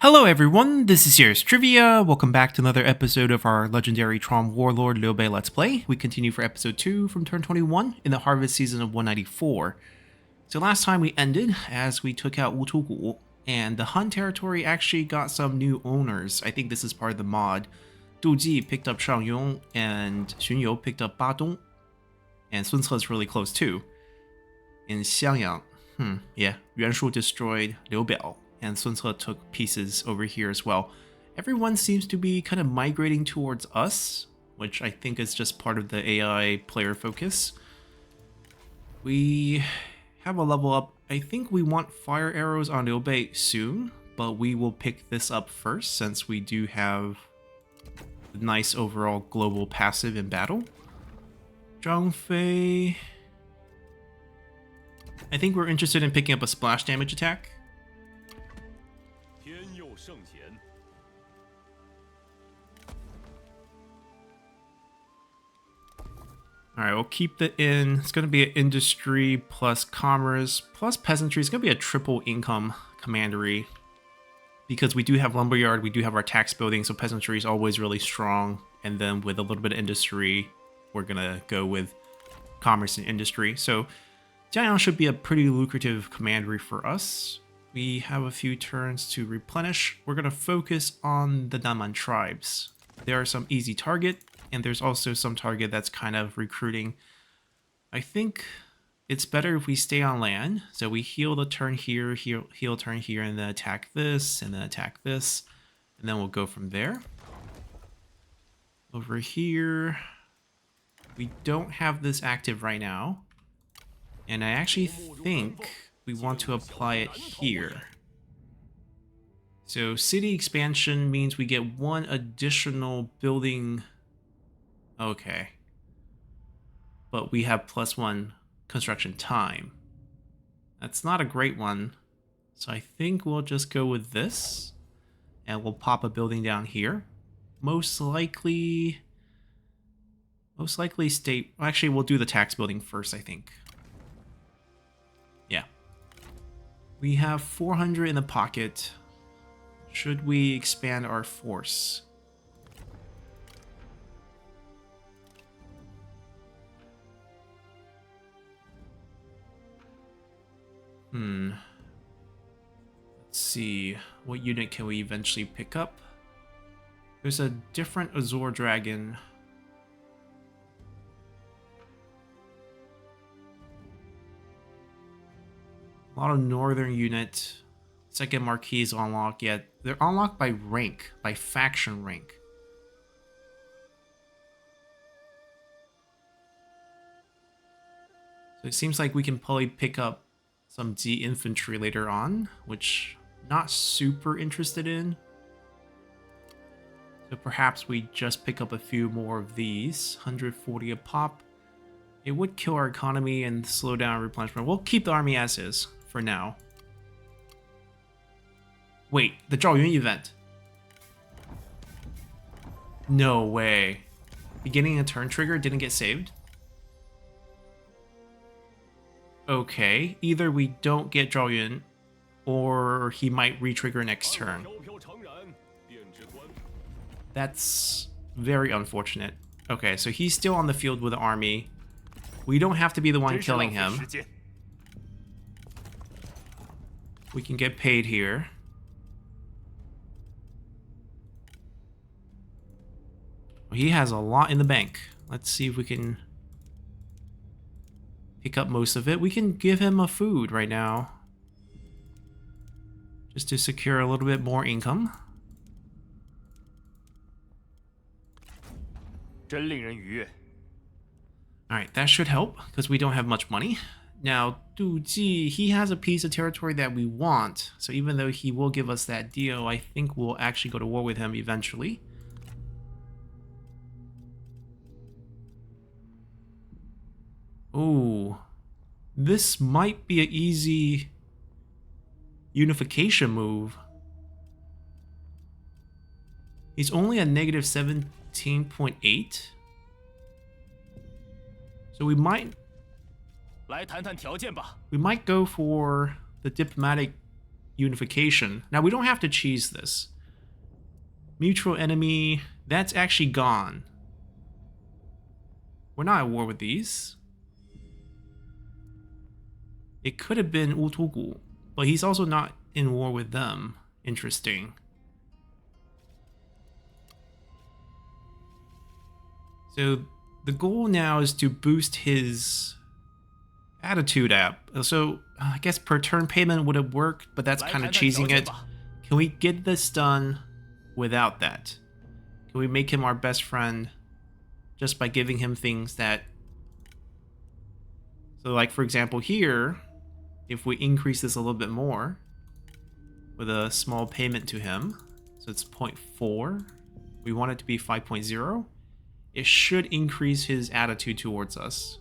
Hello everyone, this is Serious Trivia. Welcome back to another episode of our legendary TROM Warlord Liu Bei Let's Play. We continue for episode 2 from turn 21 in the harvest season of 194. So last time we ended as we took out E02, and the Han territory actually got some new owners. I think this is part of the mod. Du Ji picked up Shangyong, and Xun You picked up Badong, and Sun Ce is really close too. In Xiangyang, yeah, Yuan Shu destroyed Liu Biao, and Sun Ce took pieces over here as well. Everyone seems to be kind of migrating towards us, which I think is just part of the AI player focus. We have a level up. I think we want fire arrows on Liu Bei soon, but we will pick this up first since we do have a nice overall global passive in battle. Zhang Fei, I think we're interested in picking up a splash damage attack. Alright, we'll keep the inn. It's going to be an industry plus commerce plus peasantry. It's going to be a triple income commandery because we do have lumberyard, we do have our tax building, so peasantry is always really strong. And then with a little bit of industry, we're going to go with commerce and industry. So Jianyang should be a pretty lucrative commandery for us. We have a few turns to replenish. We're going to focus on the Nanman tribes. There are some easy target, and there's also some target that's kind of recruiting. I think it's better if we stay on land. So we heal the turn here, heal turn here, and then attack this, and then attack this. And then we'll go from there. Over here, we don't have this active right now. And I actually think we want to apply it here. So city expansion means we get one additional building. Okay. But we have +1 construction time. That's not a great one. So I think we'll just go with this. And we'll pop a building down here. Most likely state... Actually, we'll do the tax building first, I think. Yeah. We have 400 in the pocket. Should we expand our force? Let's see. What unit can we eventually pick up? There's a different Azure Dragon. A lot of northern unit. Second Marquis is unlocked. Yeah, they're unlocked by rank, by faction rank. So it seems like we can probably pick up some D infantry later on, which I'm not super interested in. So perhaps we just pick up a few more of these. 140 a pop. It would kill our economy and slow down replenishment. We'll keep the army as is for now. Wait, the Zhaoyun event. No way. Beginning a turn trigger didn't get saved? Okay, either we don't get Zhaoyun, or he might re-trigger next turn. That's very unfortunate. Okay, so he's still on the field with the army. We don't have to be the one killing him. We can get paid here. He has a lot in the bank. Let's see if we can pick up most of it. We can give him a food right now, just to secure a little bit more income. Alright, that should help, because we don't have much money. Now, Du Ji, he has a piece of territory that we want, so even though he will give us that deal, I think we'll actually go to war with him eventually. Ooh, this might be an easy unification move. He's only at negative 17.8. So we might go for the diplomatic unification. Now, we don't have to cheese this. Mutual enemy, that's actually gone. We're not at war with these. It could have been Utugu, but he's also not in war with them. Interesting. So the goal now is to boost his attitude app. So I guess per turn payment would have worked, but that's kind of cheesing it. Can we get this done without that? Can we make him our best friend just by giving him things that... So like for example here, if we increase this a little bit more with a small payment to him, so it's 0.4, we want it to be 5.0, it should increase his attitude towards us.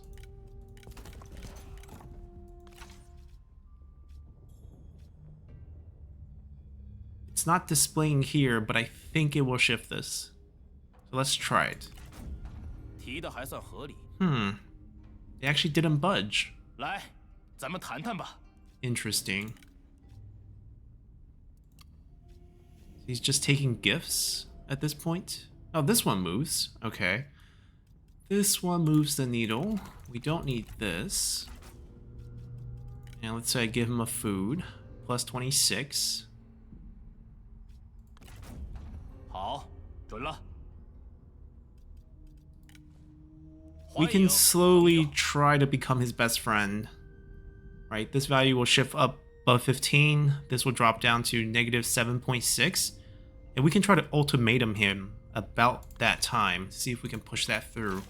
It's not displaying here, but I think it will shift this. So let's try it. They actually didn't budge. Interesting. He's just taking gifts at this point. Oh, this one moves. Okay. This one moves the needle. We don't need this. And let's say I give him a food. Plus 26. We can slowly try to become his best friend. Right, this value will shift up above 15. This will drop down to negative 7.6. And we can try to ultimatum him about that time. See if we can push that through.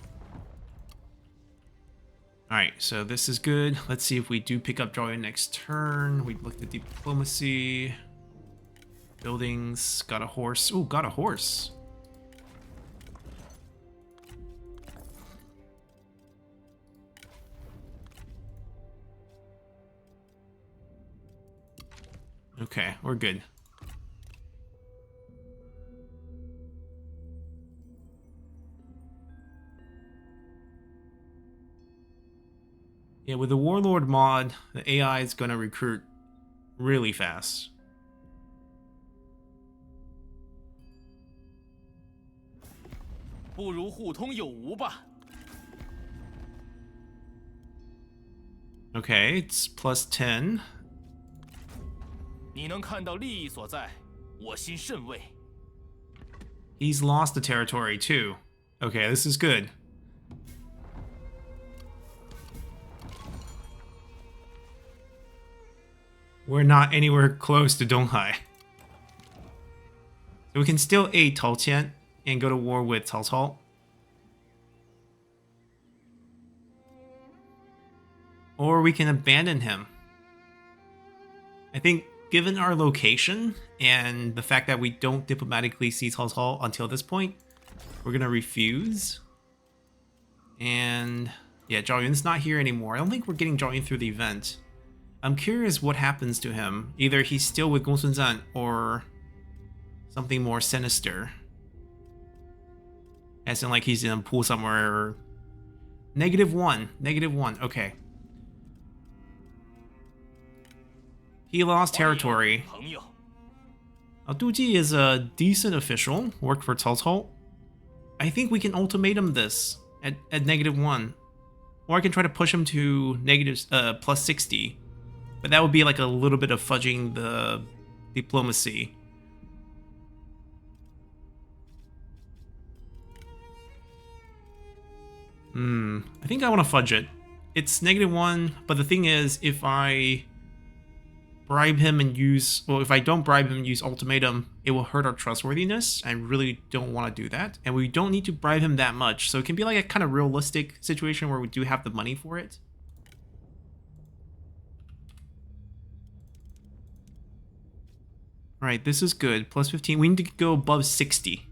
Alright, so this is good. Let's see if we do pick up drawing next turn. We looked at diplomacy. Buildings. Got a horse. Ooh, got a horse. Okay, we're good. Yeah, with the Warlord mod, the AI is going to recruit really fast. Okay, it's plus 10. He's lost the territory too. Okay, this is good. We're not anywhere close to Donghai. So we can still aid Tao Qian and go to war with Cao Cao. Or we can abandon him. I think given our location and the fact that we don't diplomatically see Cao Cao until this point, we're gonna refuse. And yeah, Zhao Yun's not here anymore. I don't think we're getting Zhao Yun through the event. I'm curious what happens to him. Either he's still with Gongsun Zan or something more sinister. As in like he's in a pool somewhere or... -1. -1. Okay. He lost territory. Du Ji is a decent official. Worked for Cao Cao. I think we can ultimatum this at -1. Or I can try to push him to plus 60. But that would be like a little bit of fudging the diplomacy. I think I want to fudge it. It's -1, but the thing is, if I bribe him and use... Well, if I don't bribe him and use ultimatum, it will hurt our trustworthiness. I really don't want to do that. And we don't need to bribe him that much. So it can be like a kind of realistic situation where we do have the money for it. Alright, this is good. Plus 15. We need to go above 60.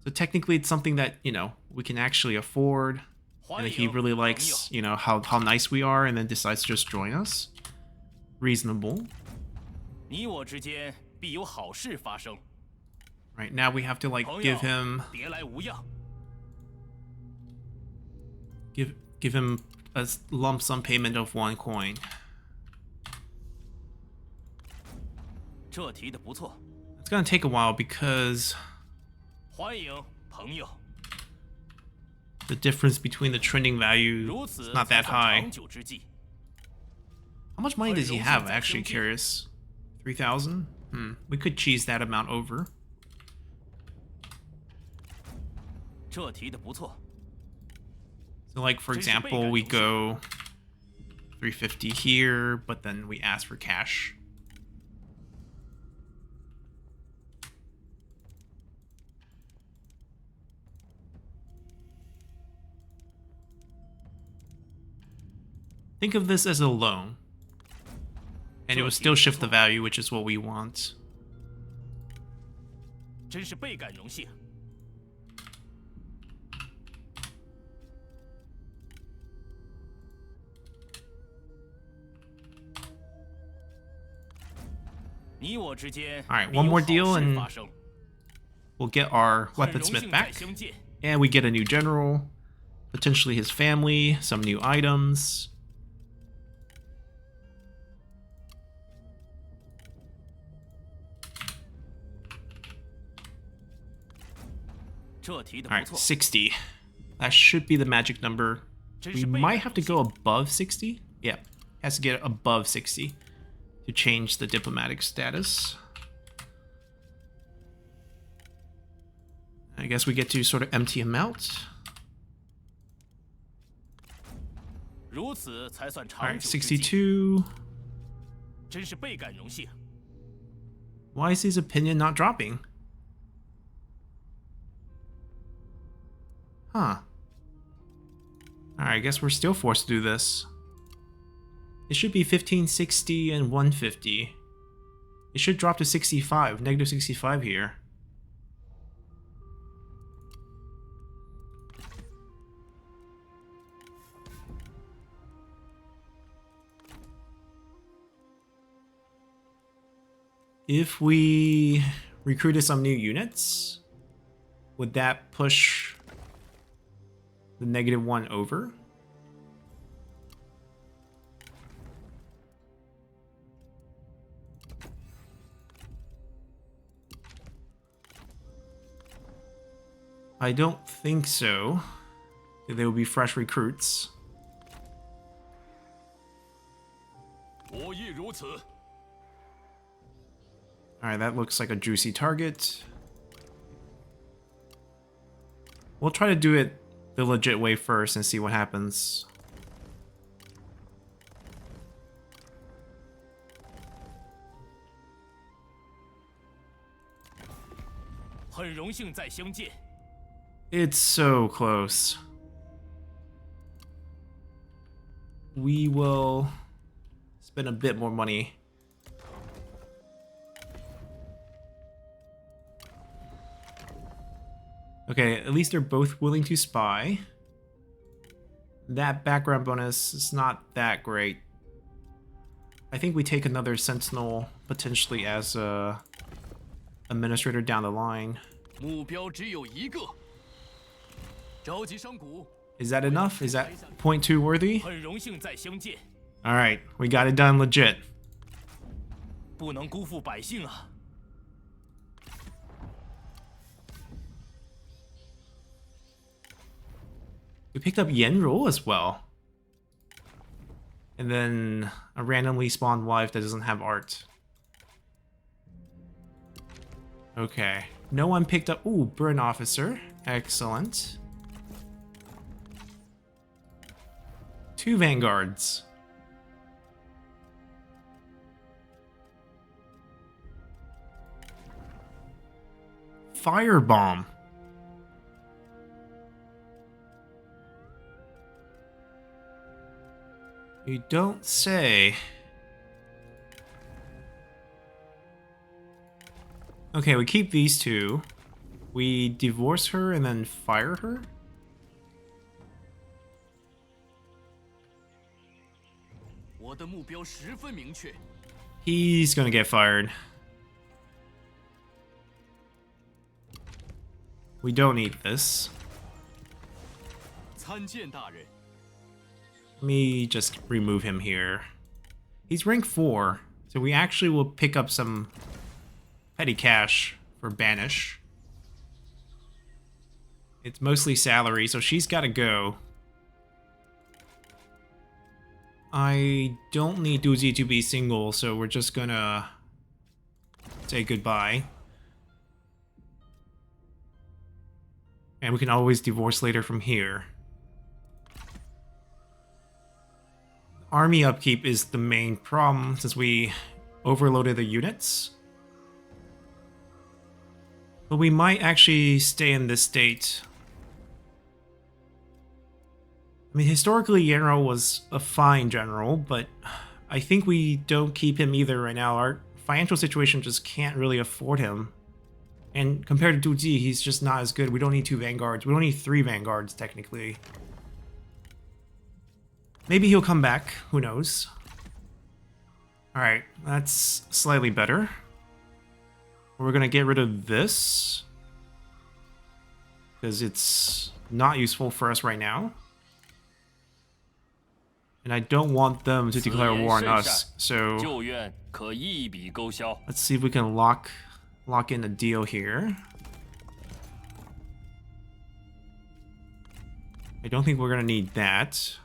So technically it's something that, you know, we can actually afford. And he really likes, you know, how nice we are and then decides to just join us. Reasonable. Right, now we have to, like, give him... Give him a lump sum payment of 1 coin. 这提的不错。 It's gonna take a while because 欢迎朋友。 the difference between the trending value is not that high. 长久之计。 How much money does he have? Actually curious. 3,000? We could cheese that amount over. 这提的不错。 So like for example, we go 350 here, but then we ask for cash. Think of this as a loan. And it will still shift the value, which is what we want. 真是倍感荣幸。 Alright, one more deal and we'll get our weaponsmith back. And we get a new general, potentially his family, some new items. Alright, 60. That should be the magic number. We might have to go above 60. Yeah, has to get above 60 to change the diplomatic status. I guess we get to sort of empty him out. Alright, 62. Why is his opinion not dropping? Huh. Alright, I guess we're still forced to do this. It should be 1560 and 150. It should drop to 65, negative 65 here. If we recruited some new units, would that push the -1 over? I don't think so. There will be fresh recruits. Alright, that looks like a juicy target. We'll try to do it the legit way first and see what happens. It's so close. We will spend a bit more money. Okay, at least they're both willing to spy. That background bonus is not that great. I think we take another sentinel potentially as a administrator down the line. Is that enough? Is that 0.2 worthy? Alright, we got it done legit. We picked up Yenro as well. And then a randomly spawned wife that doesn't have art. Okay. No one picked up... Ooh, burn officer. Excellent. 2 vanguards. Firebomb. You don't say. Okay, we keep these 2. We divorce her and then fire her? He's gonna get fired. We don't need this. me just remove him here. He's rank 4, so we actually will pick up some petty cash for banish. It's mostly salary, so she's got to go. I don't need Duzi to be single, so we're just gonna say goodbye. And we can always divorce later from here. Army upkeep is the main problem since we overloaded the units. But we might actually stay in this state. I mean, historically, General was a fine general, but I think we don't keep him either right now. Our financial situation just can't really afford him. And compared to Duzi, he's just not as good. We don't need 2 vanguards. We don't need 3 vanguards, technically. Maybe he'll come back. Who knows? Alright, that's slightly better. We're gonna get rid of this, because it's not useful for us right now. And I don't want them to declare war on us, so let's see if we can lock in a deal here. I don't think we're gonna need that.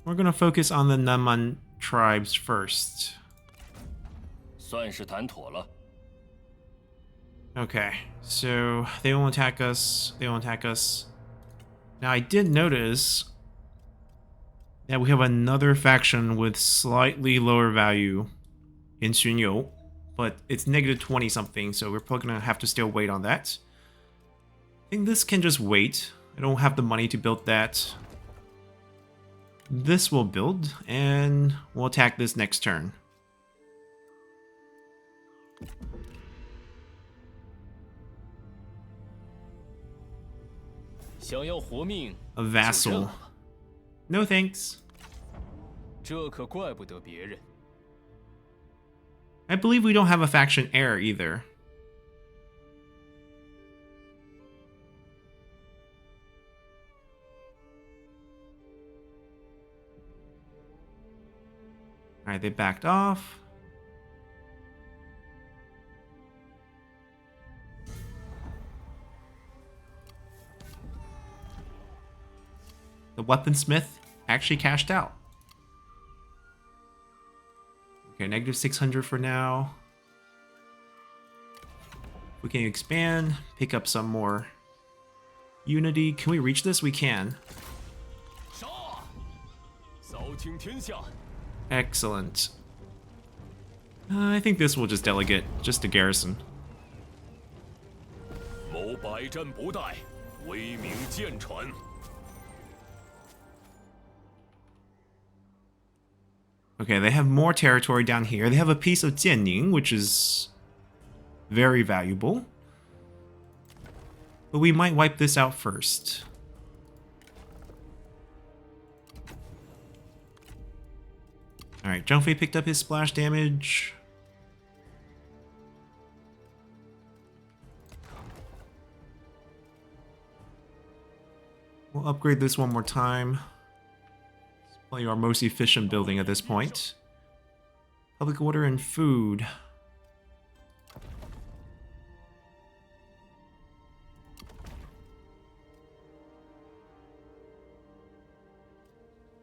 We're gonna focus on the Nanman tribes first. 算是谈妥了。 Okay, so they won't attack us. They won't attack us. Now I did notice that we have another faction with slightly lower value in Xunyou, but it's negative 20 something, so we're probably gonna have to still wait on that. I think this can just wait. I don't have the money to build that. This will build, and we'll attack this next turn. A vassal. No thanks. 这可怪不得别人。 I believe we don't have a faction heir either. Alright, they backed off. The weaponsmith actually cashed out. Okay, negative 600 for now. We can expand, pick up some more unity. Can we reach this? We can. Excellent. I think this will just delegate, just a garrison. Okay, they have more territory down here. They have a piece of Jianning, which is very valuable. But we might wipe this out first. Alright, Zhengfei picked up his splash damage. We'll upgrade this one more time. It's probably our most efficient building at this point. Public order and food.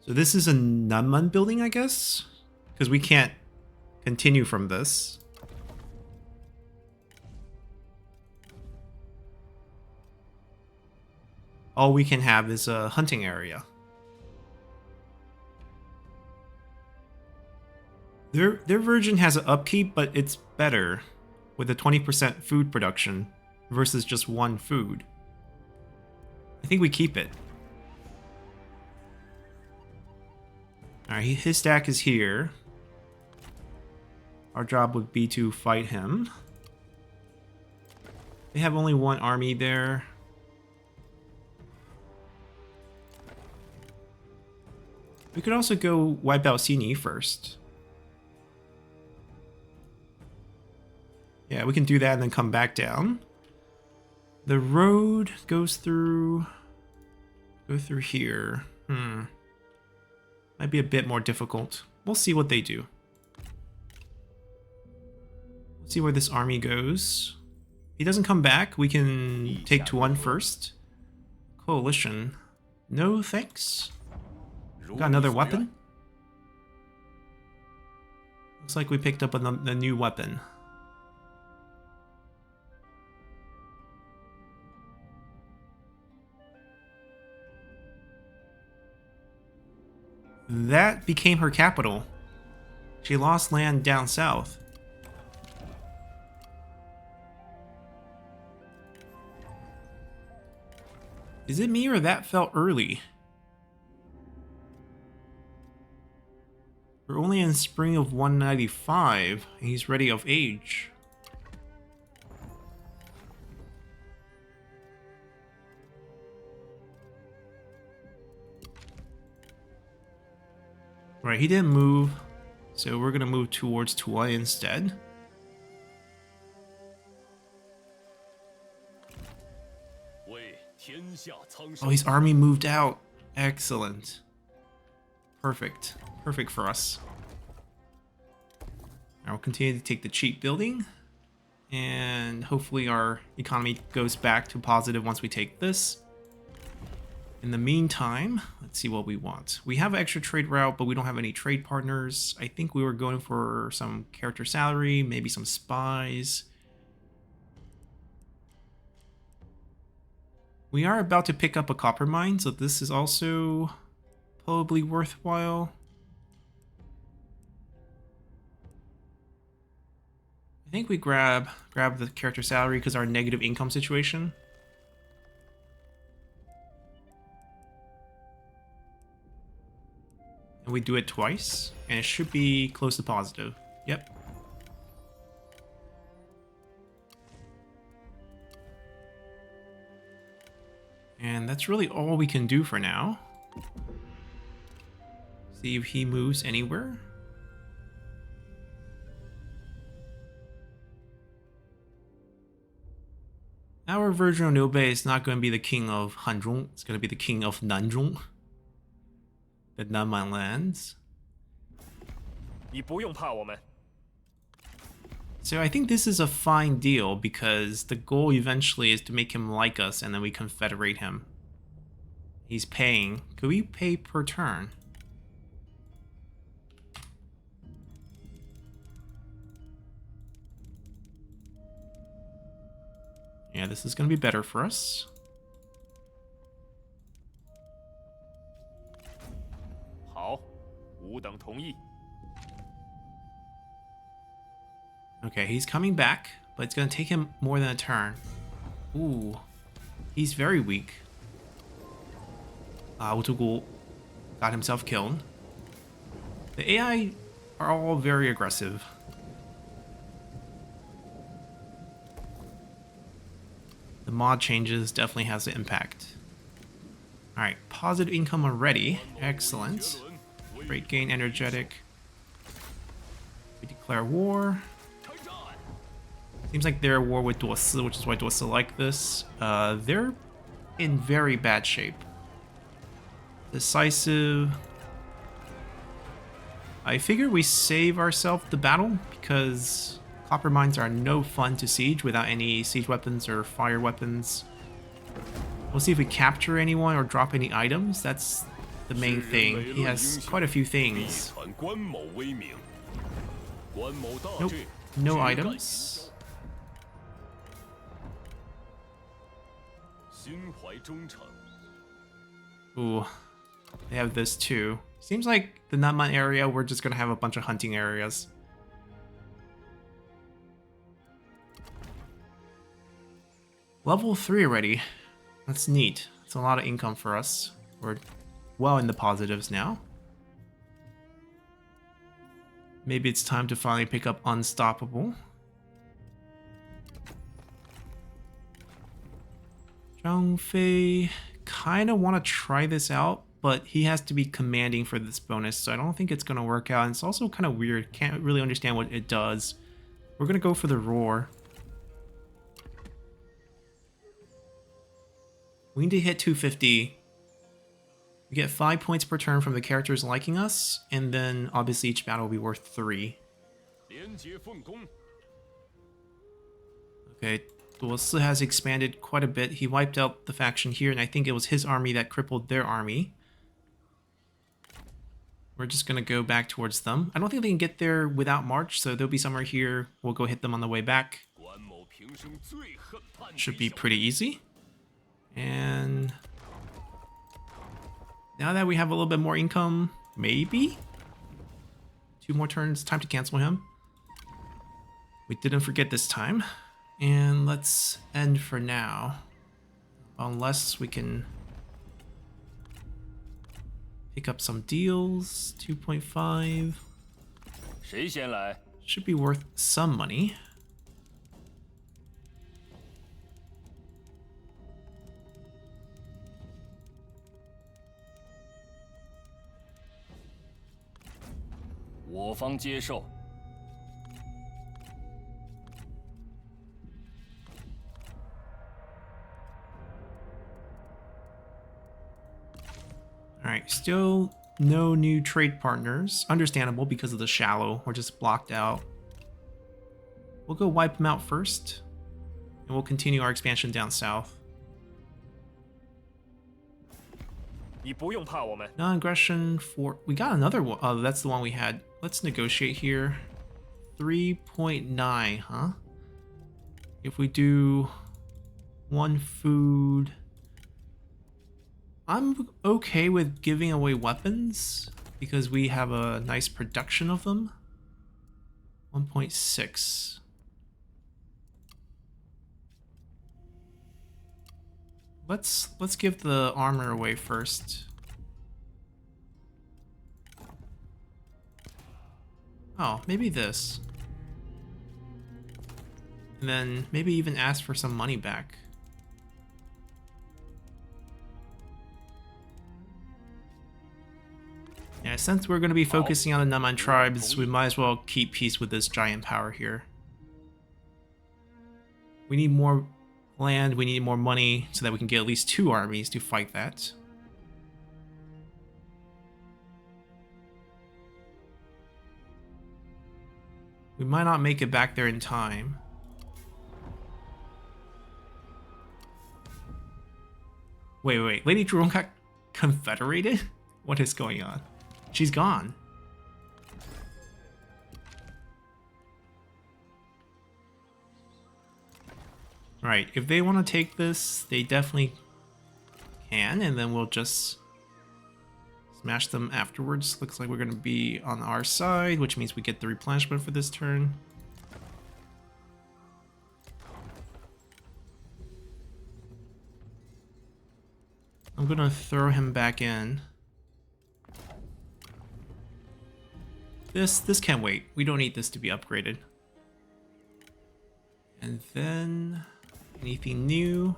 So this is a Nanman building, I guess? Because we can't continue from this. All we can have is a hunting area. Their version has an upkeep, but it's better with a 20% food production versus just 1 food. I think we keep it. Alright, his stack is here. Our job would be to fight him. They have only 1 army there. We could also go wipe out Xini first. Yeah, we can do that and then come back down. The road goes through... Go through here. Might be a bit more difficult. We'll see what they do. Let's see where this army goes. If he doesn't come back, we can take Tuan first. Coalition. No thanks. Got another weapon? Looks like we picked up a new weapon. That became her capital. She lost land down south. Is it me or that felt early? We're only in spring of 195, and he's ready of age. Right, he didn't move, so we're gonna move towards Tuan instead. Oh, his army moved out. Excellent. Perfect. Perfect for us. Now we'll continue to take the cheap building. And hopefully our economy goes back to positive once we take this. In the meantime, let's see what we want. We have an extra trade route, but we don't have any trade partners. I think we were going for some character salary, maybe some spies. We are about to pick up a copper mine, so this is also probably worthwhile. I think we grab the character salary because our negative income situation. And we do it twice, and it should be close to positive. Yep. And that's really all we can do for now. See if he moves anywhere. Our version of Liu Bei is not going to be the king of Hanzhong. It's going to be the king of Nanzhong. The Nanman lands. So I think this is a fine deal because the goal eventually is to make him like us and then we confederate him. He's paying. Could we pay per turn? Yeah, this is going to be better for us. Okay, he's coming back, but it's going to take him more than a turn. Ooh, he's very weak. Wutugu got himself killed. The AI are all very aggressive. The mod changes definitely has an impact. Alright, positive income already. Excellent. Great gain energetic. We declare war. Seems like they're at war with Duosi, which is why Duosi like this. They're in very bad shape. Decisive. I figure we save ourselves the battle because copper mines are no fun to siege without any siege weapons or fire weapons. We'll see if we capture anyone or drop any items. That's the main thing. He has quite a few things. Nope, no items. Ooh, they have this too. Seems like the Nanman area, we're just gonna have a bunch of hunting areas. Level 3 already. That's neat. It's a lot of income for us. We're well in the positives now. Maybe it's time to finally pick up Unstoppable. Zhang Fei, kind of want to try this out, but he has to be commanding for this bonus, so I don't think it's going to work out. And it's also kind of weird. Can't really understand what it does. We're going to go for the roar. We need to hit 250. We get 5 points per turn from the characters liking us, and then obviously each battle will be worth 3. Okay, Duosi has expanded quite a bit. He wiped out the faction here, and I think it was his army that crippled their army. We're just going to go back towards them. I don't think they can get there without March, so they'll be somewhere here. We'll go hit them on the way back. Should be pretty easy. And now that we have a little bit more income, maybe? 2 more turns, time to cancel him. We didn't forget this time. And let's end for now. Unless we can pick up some deals. 2.5. Should be worth some money. Alright, still no new trade partners. Understandable because of the shallow. We're just blocked out. We'll go wipe them out first. And we'll continue our expansion down south. Non-aggression for... We got another one. Oh, that's the one we had. Let's negotiate here. 3.9, huh? If we do 1 food... I'm okay with giving away weapons because we have a nice production of them. 1.6. Let's give the armor away first. Oh, maybe this. And then maybe even ask for some money back. Yeah, since we're going to be focusing on the Naman tribes, we might as well keep peace with this giant power here. We need more land, we need more money, so that we can get at least 2 armies to fight that. We might not make it back there in time. Wait, Lady Jerome got confederated? What is going on? She's gone. Right, if they want to take this, they definitely can, and then we'll just smash them afterwards. Looks like we're going to be on our side, which means we get the replenishment for this turn. I'm going to throw him back in. This can wait. We don't need this to be upgraded. And then anything new?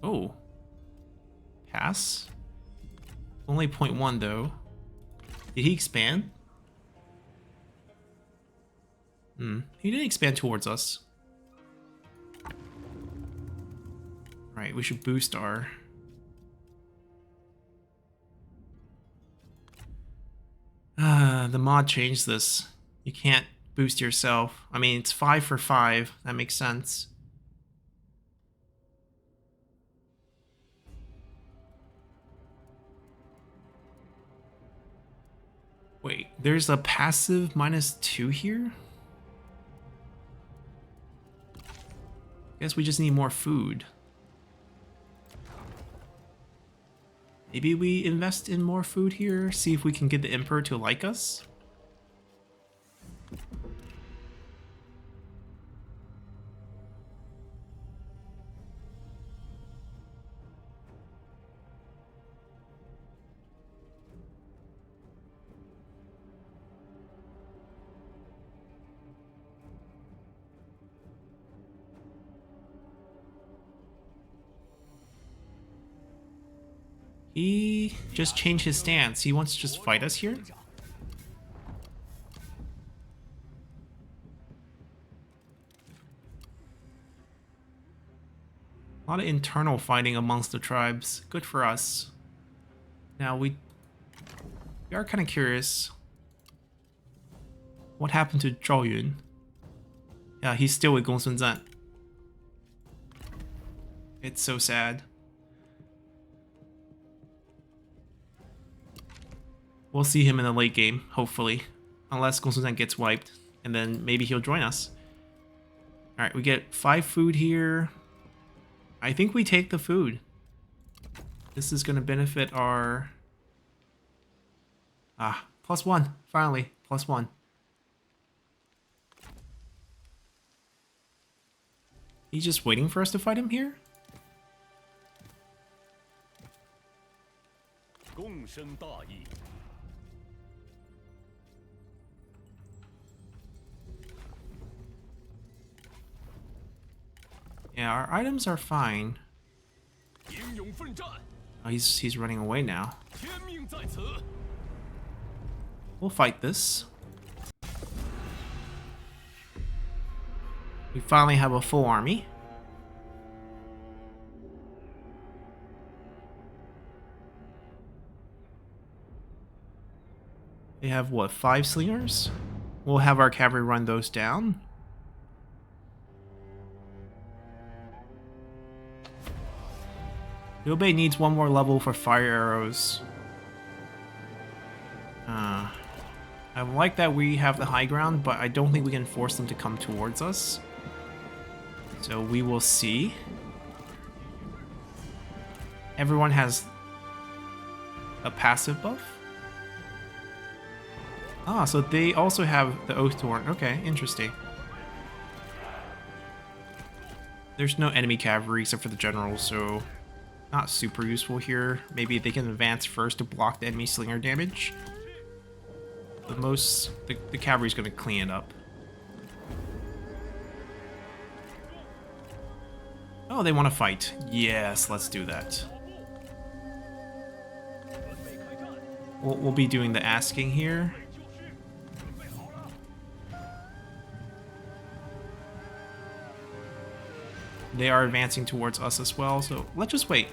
Oh. Pass? Only 0.1 though. Did he expand? He didn't expand towards us. Right, we should boost our... the mod changed this. You can't boost yourself. I mean, it's 5 for 5. That makes sense. Wait, there's a passive -2 here? Guess we just need more food. Maybe we invest in more food here, see if we can get the Emperor to like us. He just changed his stance. He wants to just fight us here. A lot of internal fighting amongst the tribes. Good for us. Now we are kind of curious. What happened to Zhao Yun? Yeah, he's still with Gongsun Zan. It's so sad. We'll see him in the late game, hopefully. Unless Gongsun Zan gets wiped. And then maybe he'll join us. Alright, we get 5 food here. I think we take the food. This is going to benefit our... +1. Finally, +1. He's just waiting for us to fight him here? Yeah, our items are fine. Oh, he's running away now. We'll fight this. We finally have a full army. They have, what, 5 slingers? We'll have our cavalry run those down. Liu Bei needs 1 more level for fire arrows. I like that we have the high ground, but I don't think we can force them to come towards us. So we will see. Everyone has a passive buff. Ah, so they also have the Oath Torn. Okay, interesting. There's no enemy cavalry except for the generals, so not super useful here. Maybe they can advance first to block the enemy slinger damage. The cavalry's gonna clean it up. Oh, they want to fight. Yes, let's do that. We'll be doing the asking here. They are advancing towards us as well, so let's just wait.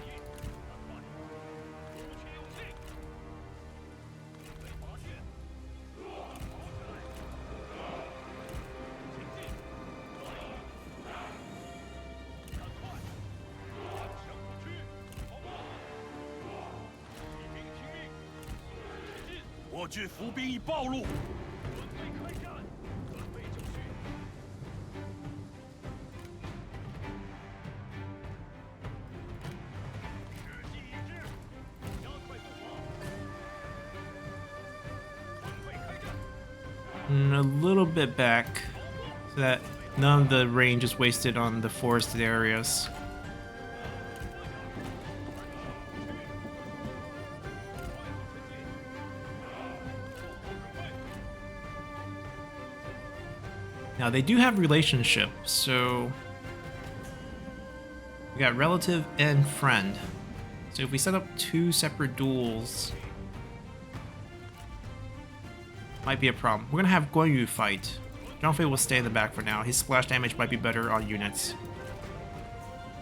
A little bit back so that none of the range is wasted on the forested areas. Now they do have relationships, so we got relative and friend. So if we set up 2 separate duels, might be a problem. We're gonna have Guan Yu fight. Zhang Fei will stay in the back for now. His splash damage might be better on units.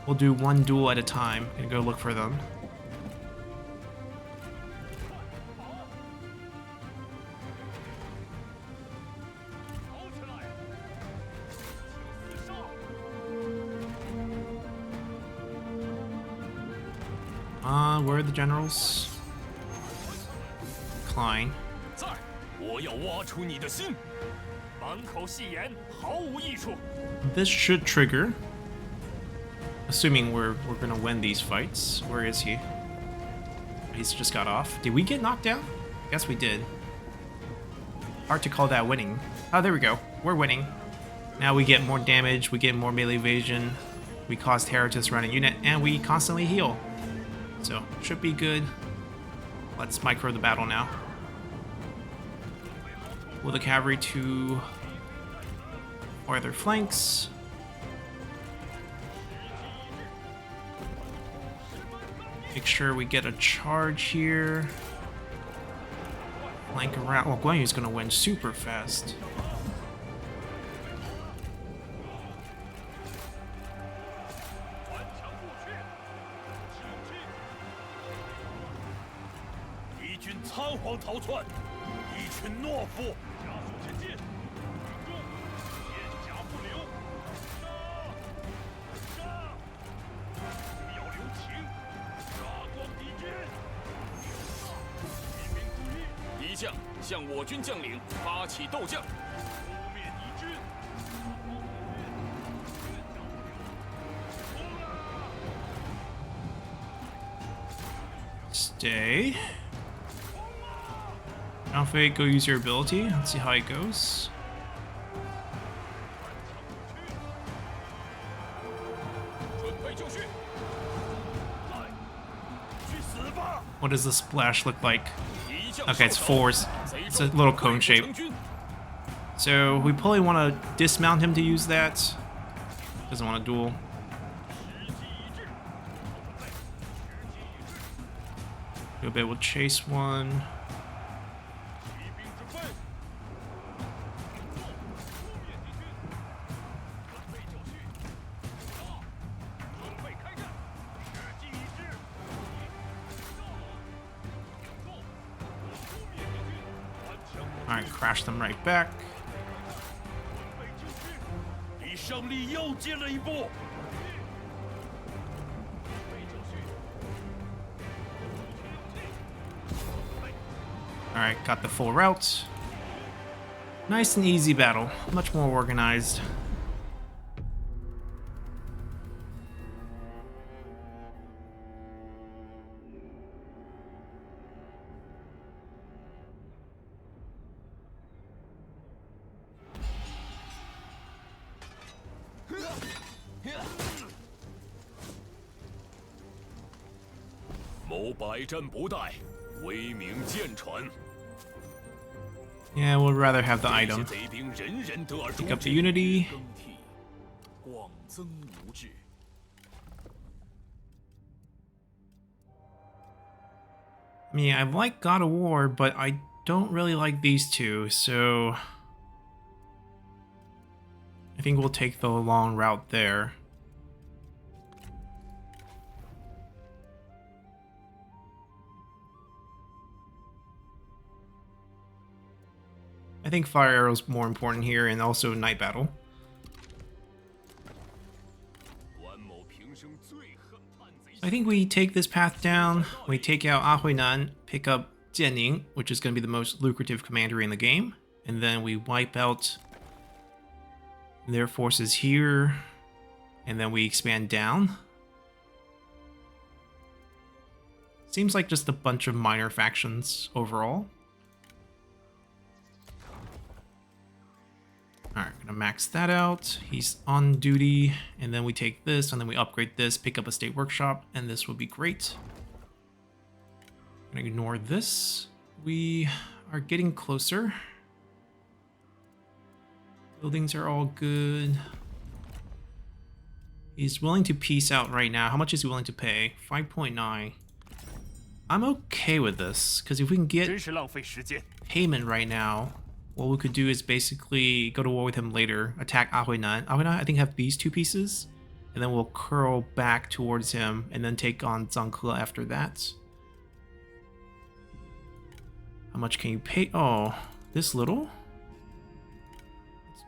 We'll do 1 duel at a time and go look for them. Where are the generals? Klein. This should trigger. Assuming we're gonna win these fights. Where is he? He's just got off. Did we get knocked down? Guess we did. Hard to call that winning. Oh, there we go. We're winning. Now we get more damage, we get more melee evasion, we cause terror to the surrounding unit, and we constantly heal. So, should be good. Let's micro the battle now. Will the cavalry to or their flanks. Make sure we get a charge here. Flank around. Well, Guan Yu's gonna win super fast. 军仓皇逃窜，一群懦夫！加速前进，中，片甲不留，杀！不要留情，杀光敌军！骑兵注意，敌将向我军将领发起斗将，扑灭敌军！ Stay. Alfred, go use your ability. Let's see how it goes. What does the splash look like? Okay, it's fours. It's a little cone shape. So we probably want to dismount him to use that. Doesn't want to duel. Liu Bei will chase one. Alright, crash them right back. Alright, got the full route. Nice and easy battle. Much more organized. Yeah, we'll rather have the item. Pick up the unity. I mean, I like God of War, but I don't really like these two, so I think we'll take the long route there. I think Fire Arrow's more important here, and also Night Battle. I think we take this path down, we take out Ahuinan, pick up Jianning, which is going to be the most lucrative commander in the game, and then we wipe out their forces here, and then we expand down. Seems like just a bunch of minor factions overall. Alright, gonna max that out. He's on duty, and then we take this, and then we upgrade this, pick up a state workshop, and this will be great. Gonna ignore this. We are getting closer. Buildings are all good. He's willing to peace out right now. How much is he willing to pay? 5.9. I'm okay with this, because if we can get payment right now, what we could do is basically go to war with him later, attack Ahuinan. Ahuinan, I think, have these two pieces, and then we'll curl back towards him, and then take on Zhangke after that. How much can you pay? Oh, this little?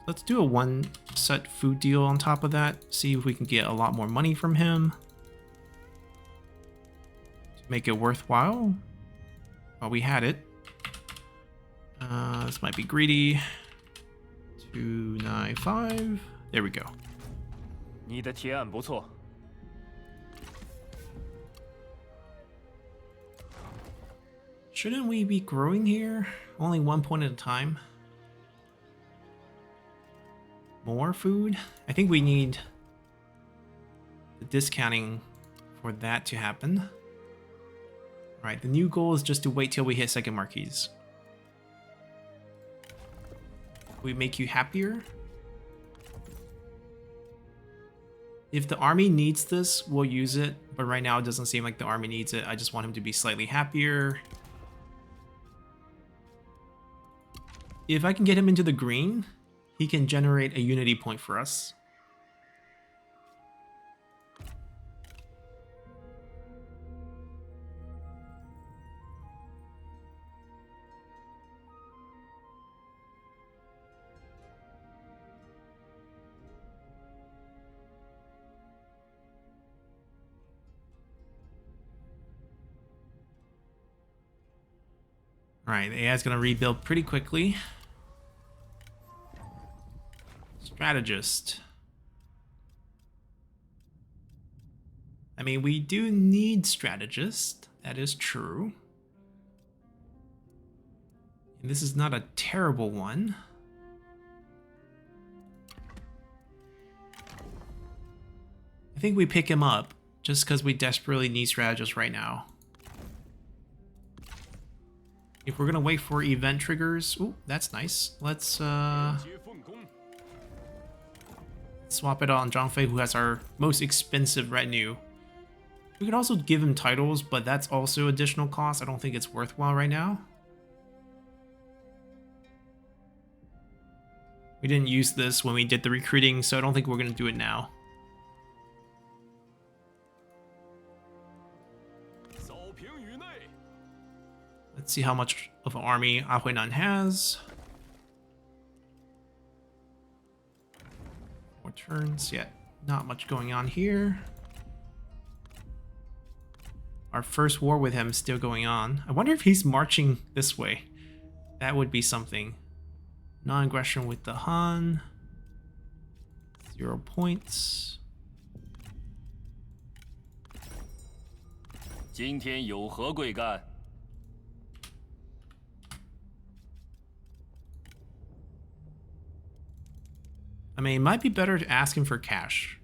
Let's do a one set food deal on top of that. See if we can get a lot more money from him. To make it worthwhile. Well, we had it. This might be greedy. 295. There we go. 你的提案不错。 Shouldn't we be growing here? Only 1 point at a time. More food? I think we need the discounting for that to happen. Alright, the new goal is just to wait till we hit second Marquis. We make you happier? If the army needs this, we'll use it, but right now it doesn't seem like the army needs it. I just want him to be slightly happier. If I can get him into the green, he can generate a unity point for us. Alright, the AI is going to rebuild pretty quickly. Strategist. I mean, we do need strategist. That is true. And this is not a terrible one. I think we pick him up just because we desperately need strategists right now. If we're gonna wait for event triggers, ooh, that's nice. Let's swap it on Zhang Fei, who has our most expensive retinue. We could also give him titles, but that's also additional cost. I don't think it's worthwhile right now. We didn't use this when we did the recruiting, so I don't think we're gonna do it now. Let's see how much of an army Ah Huinan has. 4 turns, yeah, not much going on here. Our first war with him is still going on. I wonder if he's marching this way. That would be something. Non-aggression with the Han. 0 points. 今天有何贵干？ I mean, it might be better to ask him for cash.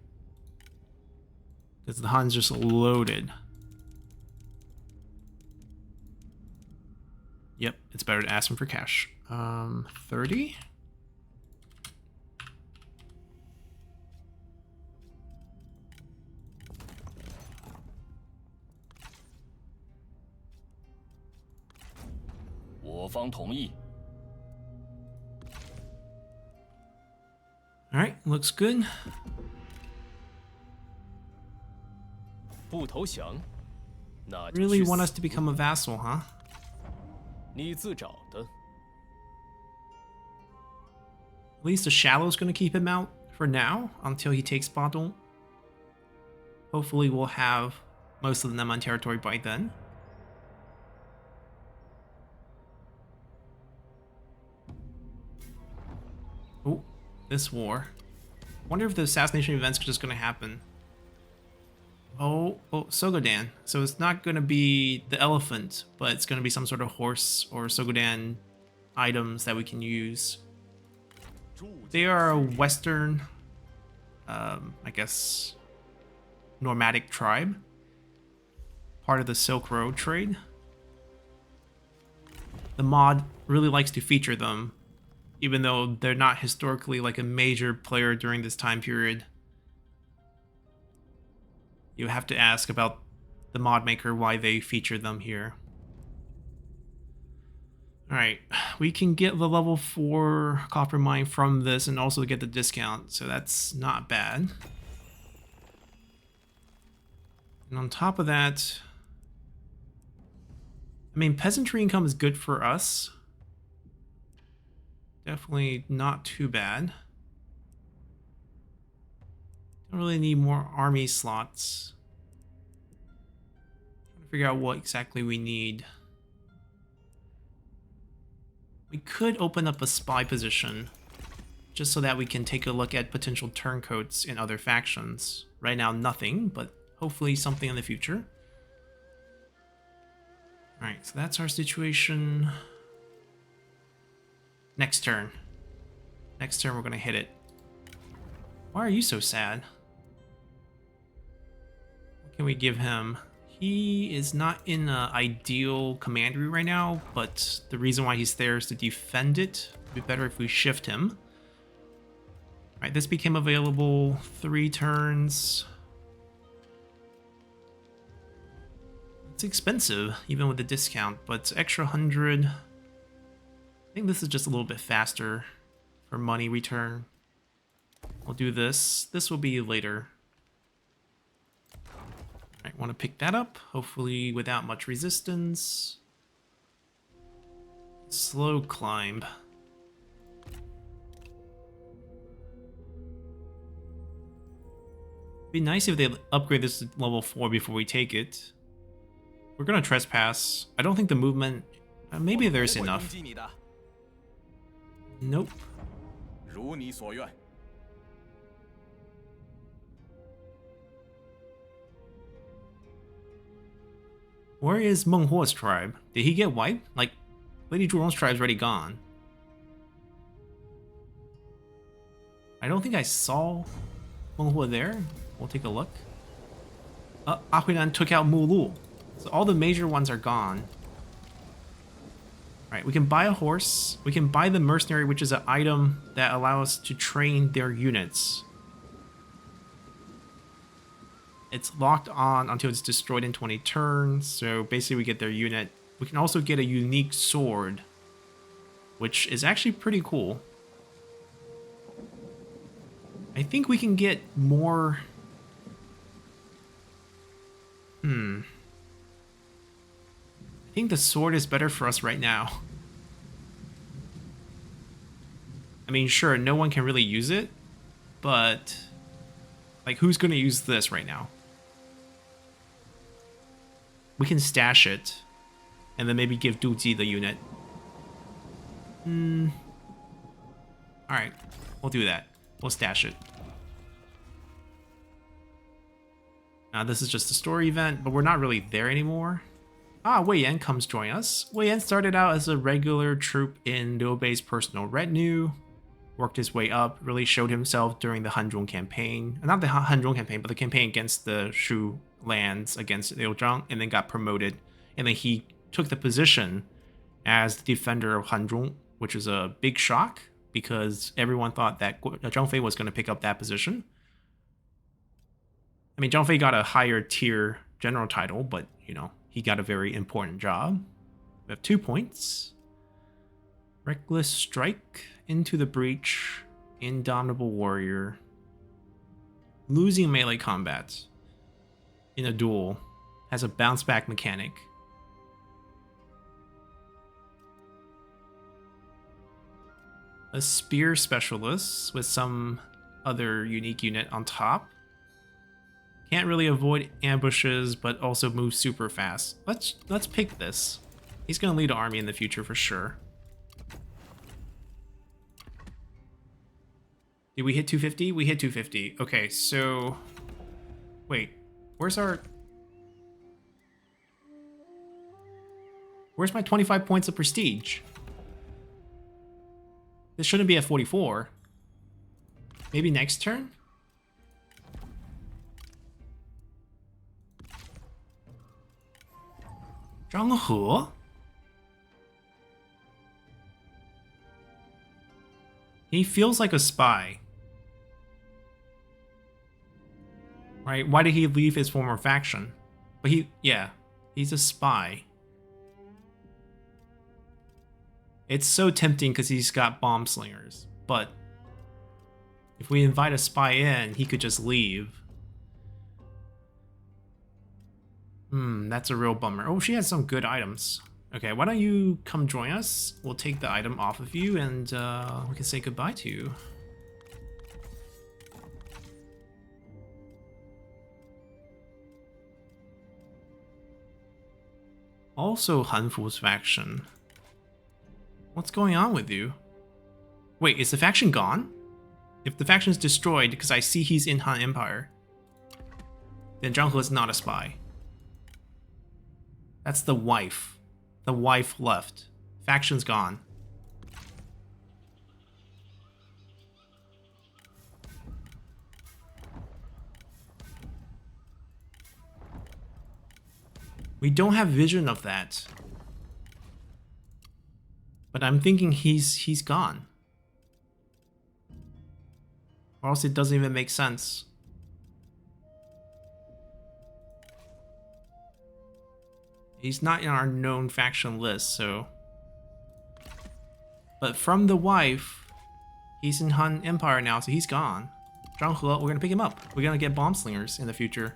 Because the Han's just loaded. Yep, it's better to ask him for cash. 30? Alright, looks good. 不投降，那就 Really 去 want 死 us to become a vassal, huh? 你自找的。 At least the Shallow's gonna keep him out for now, until he takes Badong. Hopefully we'll have most of the Neman territory by then. Oh, this war. Wonder if the assassination event's just gonna happen. Oh, Sogodan. So it's not gonna be the elephant, but it's gonna be some sort of horse or Sogodan items that we can use. They are a Western, I guess, nomadic tribe. Part of the Silk Road trade. The mod really likes to feature them, even though they're not historically like a major player during this time period. You have to ask about the mod maker why they feature them here. Alright, we can get the level 4 copper mine from this and also get the discount, so that's not bad. And on top of that, I mean, peasantry income is good for us. Definitely not too bad. Don't really need more army slots. Trying to figure out what exactly we need. We could open up a spy position, just so that we can take a look at potential turncoats in other factions. Right now, nothing, but hopefully something in the future. Alright, so that's our situation. Next turn. Next turn, we're gonna hit it. Why are you so sad? What can we give him? He is not in an ideal commandery right now, but the reason why he's there is to defend it. It'd be better if we shift him. Alright, this became available 3 turns. It's expensive, even with the discount, but it's extra 100. I think this is just a little bit faster for money return. We'll do this. This will be later. I want to pick that up, hopefully without much resistance. Slow climb. Be nice if they upgrade this to level 4 before we take it. We're gonna trespass. I don't think the movement Maybe there's 我会 enough. 攻击你的， Nope. 如你所愿。 Where is Meng Huo's tribe? Did he get wiped? Like, Lady Zhurong's tribe's already gone. I don't think I saw Meng Huo there. We'll take a look. Ahuinan took out Mulu. So all the major ones are gone. Alright, we can buy a horse. We can buy the mercenary, which is an item that allows us to train their units. It's locked on until it's destroyed in 20 turns, so basically we get their unit. We can also get a unique sword, which is actually pretty cool. I think we can get more... I think the sword is better for us right now. I mean, sure, no one can really use it, but... like, who's going to use this right now? We can stash it, and then maybe give Du Ji the unit. Alright, we'll do that. We'll stash it. Now this is just a story event, but we're not really there anymore. Wei Yan comes join us. Wei Yan started out as a regular troop in Liu Bei's personal retinue, worked his way up, really showed himself during the Nanzhong campaign. Not the Nanzhong campaign, but the campaign against the Shu lands against Liu Zhang, and then got promoted. And then he took the position as the defender of Nanzhong, which is a big shock because everyone thought that Zhang Fei was going to pick up that position. I mean, Zhang Fei got a higher tier general title, but, you know, he got a very important job. We have 2 points. Reckless Strike, Into the Breach, Indomitable Warrior. Losing melee combat in a duel has a bounce back mechanic. A Spear Specialist with some other unique unit on top. Can't really avoid ambushes, but also moves super fast. Let's pick this. He's gonna lead an army in the future for sure. Did we hit 250? We hit 250. Okay, so... wait, where's our... where's my 25 points of prestige? This shouldn't be at 44. Maybe next turn? Zhang He? He feels like a spy. Right? Why did he leave his former faction? But yeah, he's a spy. It's so tempting because he's got bomb slingers, but if we invite a spy in, he could just leave. That's a real bummer. Oh, she has some good items. Okay, why don't you come join us? We'll take the item off of you and we can say goodbye to you. Also Han Fu's faction. What's going on with you? Wait, is the faction gone? If the faction is destroyed because I see he's in Han Empire, then Zhang He is not a spy. That's the wife. The wife left. Faction's gone. We don't have vision of that. But I'm thinking he's gone. Or else it doesn't even make sense. He's not in our known faction list, so... but from the wife, he's in Han Empire now, so he's gone. Zhang He, we're gonna pick him up. We're gonna get bomb slingers in the future.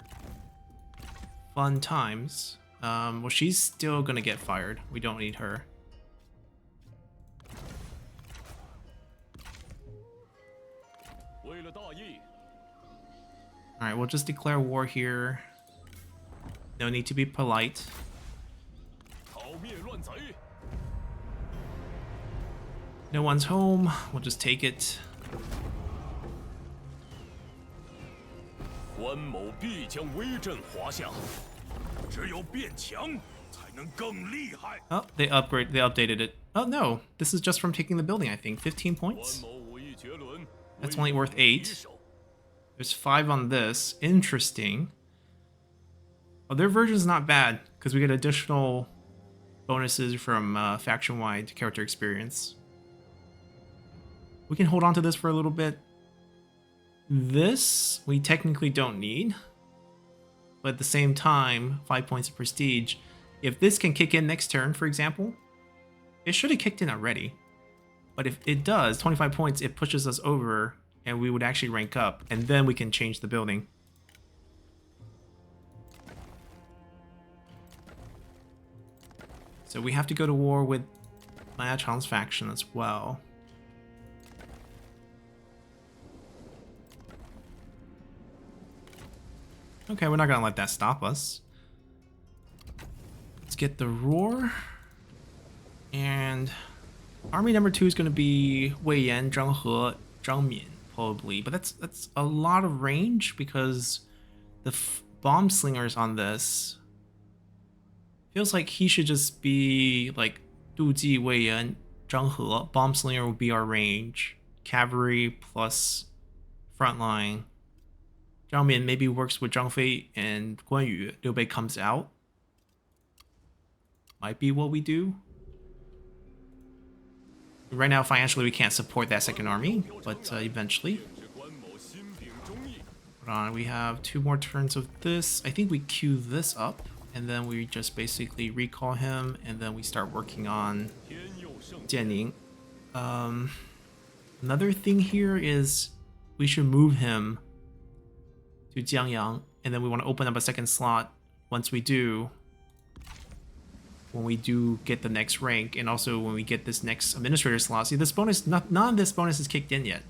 Fun times. Well, she's still gonna get fired. We don't need her. Alright, we'll just declare war here. No need to be polite. No one's home. We'll just take it. 关某必将威震华夏，只有变强，才能更厉害。 Oh, they updated it. Oh no, this is just from taking the building, I think. 15 关 points? 某武艺绝伦， That's only worth 8. 敌手 There's 5 on this. Interesting. Oh, their version's not bad, because we get additional bonuses from faction-wide character experience. We can hold on to this for a little bit. This, we technically don't need. But at the same time, 5 points of prestige. If this can kick in next turn, for example, it should have kicked in already. But if it does, 25 points, it pushes us over, and we would actually rank up, and then we can change the building. So we have to go to war with Nanzhong's faction as well. Okay, we're not gonna let that stop us. Let's get the roar. And army number 2 is gonna be Wei Yan, Zhang He, Zhang Min, probably. But that's a lot of range because the bomb slingers on this feels like he should just be like Du Ji, Wei Yan, Zhang He. Bomb slinger would be our range. Cavalry plus frontline. Zhang Min maybe works with Zhang Fei and Guan Yu. Liu Bei comes out. Might be what we do. Right now, financially, we can't support that second army, but eventually. 是关某心秉忠义， Hold on, we have 2 more turns of this. I think we queue this up, and then we just basically recall him, and then we start working on 天佑圣。 Jianing. Another thing here is we should move him to Jiangyang, and then we want to open up a second slot once we do, when we do get the next rank, and also when we get this next administrator slot. See, this bonus, none of this bonus is kicked in yet.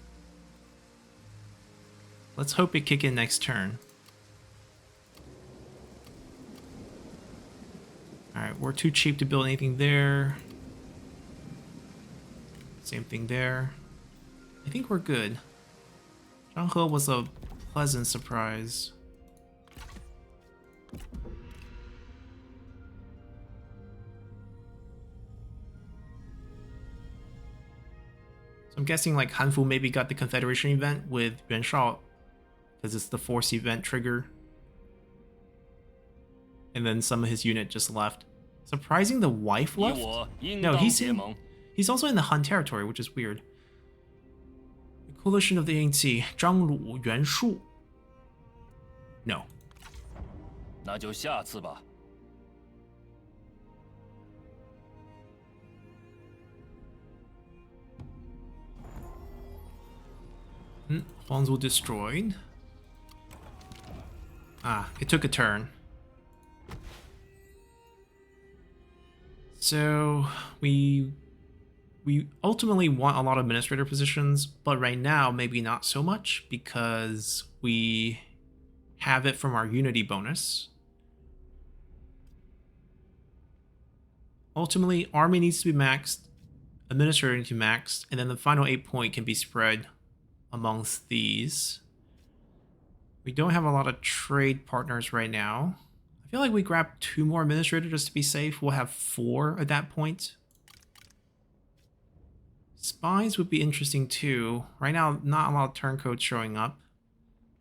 Let's hope it kick in next turn. Alright, we're too cheap to build anything there. Same thing there. I think we're good. Zhang He was a pleasant surprise. So I'm guessing like Hanfu maybe got the Confederation event with Yuan Shao, because it's the Force event trigger. And then some of his unit just left. Surprising the wife 以 left? 我应 No, 当 he's 结 in, 盟。 he's also in the Han territory, which is weird. The Coalition of the Yangtze, Zhang Lu, Yuan Shu. No. 那就下次吧。 Huangzhou destroyed. Ah, it took a turn. So we ultimately want a lot of administrator positions, but right now maybe not so much because we have it from our unity bonus. Ultimately, army needs to be maxed, administrator needs to be maxed, and then the final 8 point can be spread amongst these. We don't have a lot of trade partners right now. I feel like we grab 2 more administrators just to be safe. We'll have 4 at that point. Spies would be interesting too. Right now, not a lot of turncoats showing up.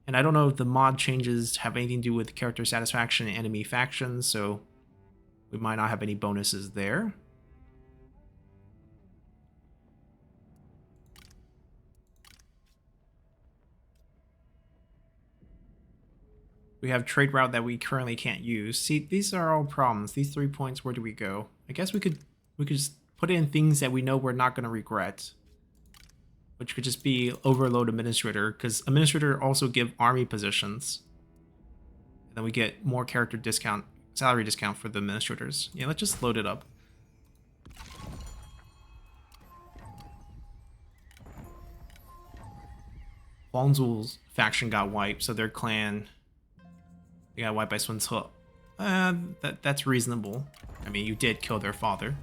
And I don't know if the mod changes have anything to do with character satisfaction and enemy factions, so we might not have any bonuses there. We have trade route that we currently can't use. See, these are all problems. These 3 points, where do we go? I guess we could just put in things that we know we're not going to regret. Which could just be overload administrator, because administrator also give army positions. And then we get more character discount, salary discount for the administrators. Yeah, let's just load it up. Huangzhu's faction got wiped, so their clan, they got wiped by Sun Ce. That's reasonable. I mean, you did kill their father.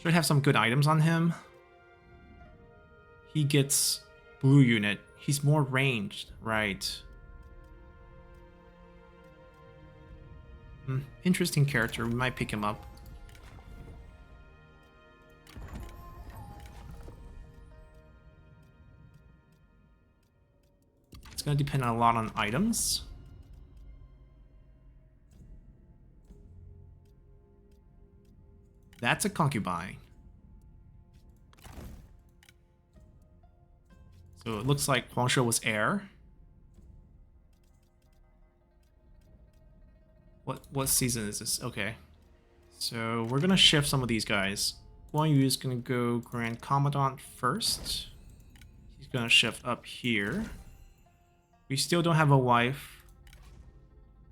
Should have some good items on him. He gets blue unit. He's more ranged, right? Interesting character. We might pick him up. It's going to depend a lot on items. That's a concubine. So it looks like Huang She was heir. What season is this? Okay. So we're gonna shift some of these guys. Guan Yu is gonna go Grand Commandant first. He's gonna shift up here. We still don't have a wife.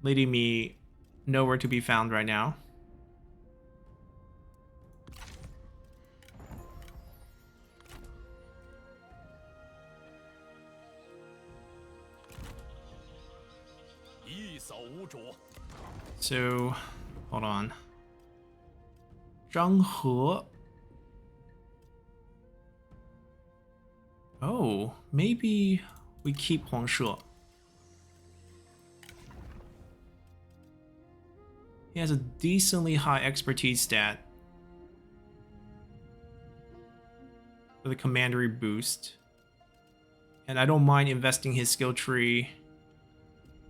Lady Mi, nowhere to be found right now. So, hold on. Zhang He. Oh, maybe we keep Huang She. He has a decently high expertise stat for the commandery boost. And I don't mind investing his skill tree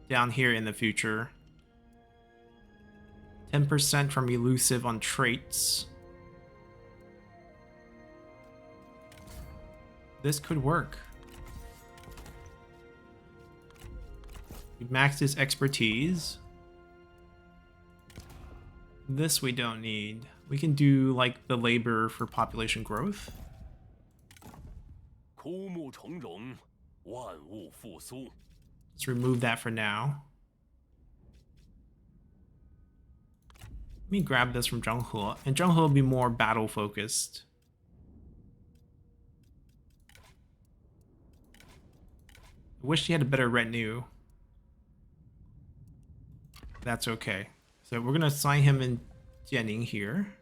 down here in the future. 10% from elusive on traits. This could work. We maxed his expertise. This we don't need. We can do like the labor for population growth. Let's remove that for now. Let me grab this from Zhang He, and Zhang He will be more battle focused. I wish he had a better retinue. That's okay. So we're gonna assign him in Jianing here.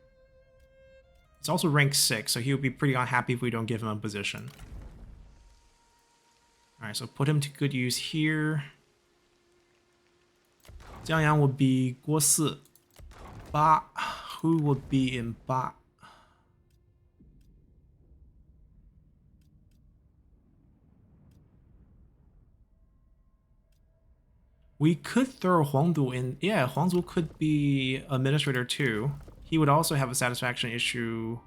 It's also rank 6, so he'll be pretty unhappy if we don't give him a position. Alright, so put him to good use here. Jiangyang will be Guo Si. Ba. Who will be in Ba? We could throw Huangdu in. Yeah, Huangdu could be administrator too. He would also have a satisfaction issue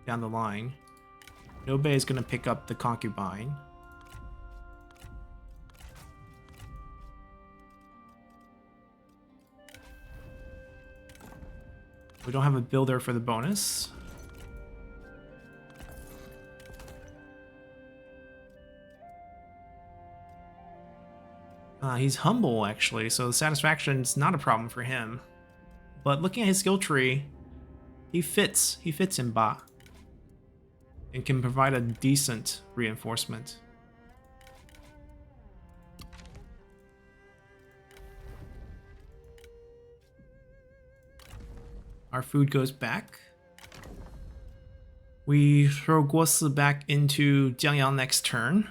down the line. Liu Bei is going to pick up the concubine. We don't have a builder for the bonus. He's humble, actually, so the satisfaction's not a problem for him. But looking at his skill tree, he fits in Ba. And can provide a decent reinforcement. Our food goes back. We throw Guo Si back into Jiangyang next turn.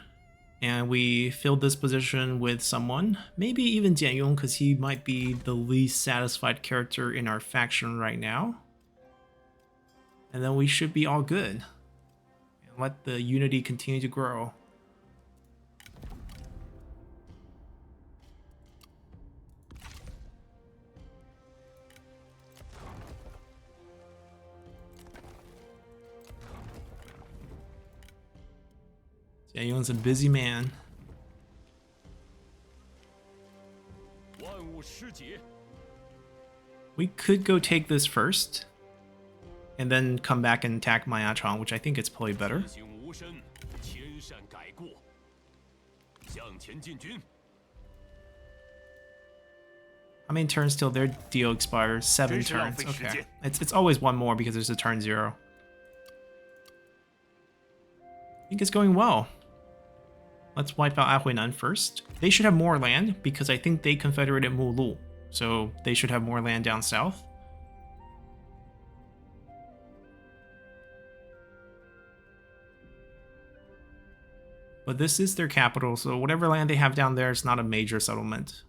And we filled this position with someone. Maybe even Jian Yong, because he might be the least satisfied character in our faction right now. And then we should be all good. And let the unity continue to grow. Jian Yong's a busy man. We could go take this first, and then come back and attack Mayachang, which I think it's probably better. How many turns till their deal expires? 7 turns. Okay. It's always one more because there's a turn 0. I think it's going well. Let's wipe out Ahuinan first. They should have more land because I think they confederated Mulu. So they should have more land down south. But this is their capital, so whatever land they have down there is not a major settlement.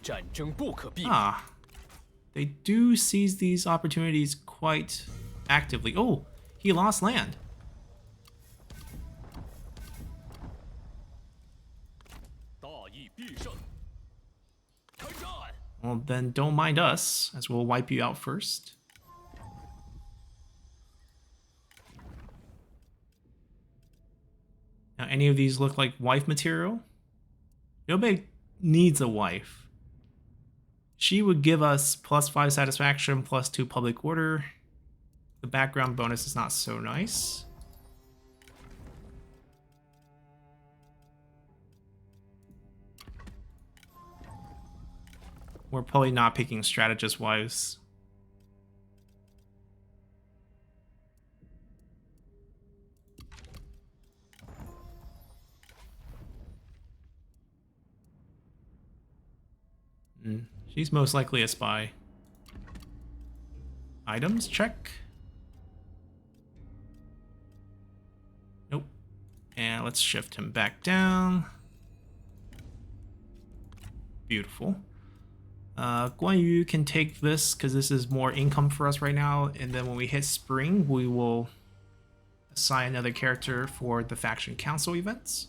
战争不可避免。 Ah, they do seize these opportunities quite actively. Oh, he lost land. 大义必胜。开战！ Well, then don't mind us, as we'll wipe you out first. Now, any of these look like wife material? Liu Bei needs a wife. She would give us +5 satisfaction, +2 public order. The background bonus is not so nice. We're probably not picking strategist wives. She's most likely a spy. Items, check. Nope. And let's shift him back down. Beautiful. Guan Yu can take this because this is more income for us right now. And then when we hit spring, we will assign another character for the faction council events.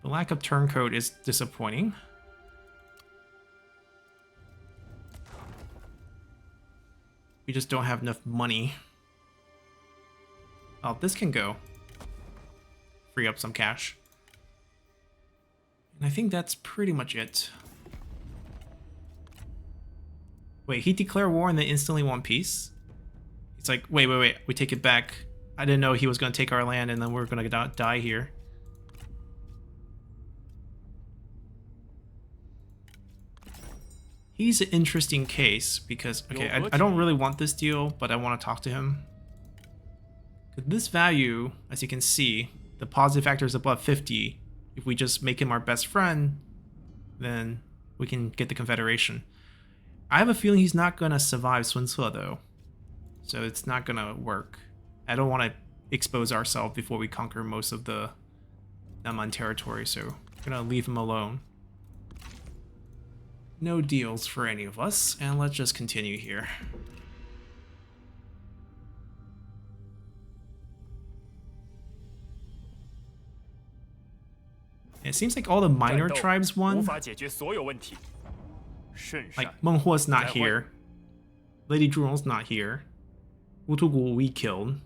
The lack of turncoat is disappointing. We just don't have enough money. Oh, this can go. Free up some cash. And I think that's pretty much it. Wait, he declared war and then instantly won peace? It's like, wait, we take it back. I didn't know he was going to take our land and then we're going to die here. He's an interesting case because, okay, I don't really want this deal, but I want to talk to him. This value, as you can see, the positive factor is above 50. If we just make him our best friend, then we can get the Confederation. I have a feeling he's not going to survive Sun Ce though, so it's not going to work. I don't want to expose ourselves before we conquer most of the Nanman territory, so I'm going to leave him alone. No deals for any of us, and let's just continue here. It seems like all the minor tribes won. Like Menghuo's not here. Lady Zhurong's not here. Wutugu we killed.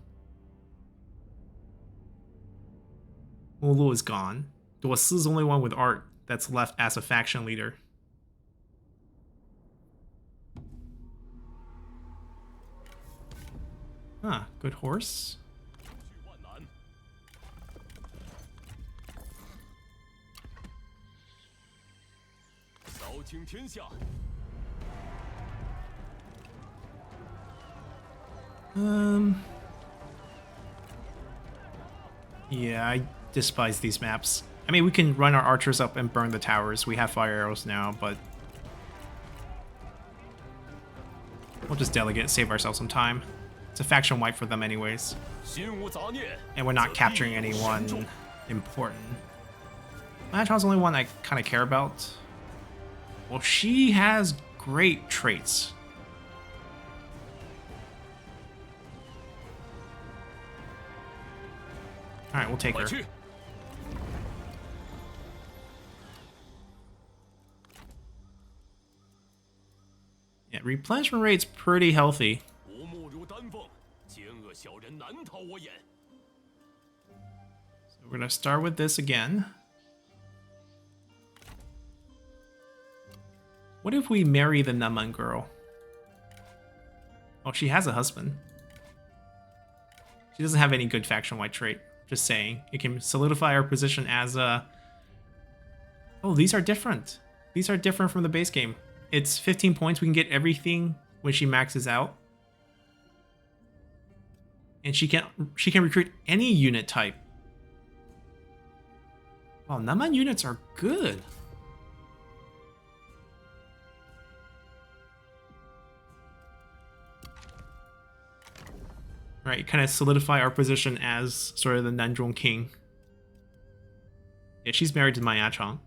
Mulu is gone. Duosi's the only one with art that's left as a faction leader. Ah, good horse. Yeah, I despise these maps. I mean, we can run our archers up and burn the towers. We have fire arrows now, but we'll just delegate, save ourselves some time. It's a faction wipe for them anyways. And we're not capturing anyone important. Nanzhong's the only one I kind of care about. Well, she has great traits. Alright, we'll take her. Yeah, replenishment rate's pretty healthy. So we're gonna start with this again. What if we marry the Nanman girl? Oh, she has a husband. She doesn't have any good faction-wide trait. Just saying. It can solidify our position as a... Oh, these are different. These are different from the base game. It's 15 points. We can get everything when she maxes out. And she can recruit any unit type. Wow, Nanman units are good. Right, kind of solidify our position as sort of the Nanzhong king. Yeah, she's married to my Achong.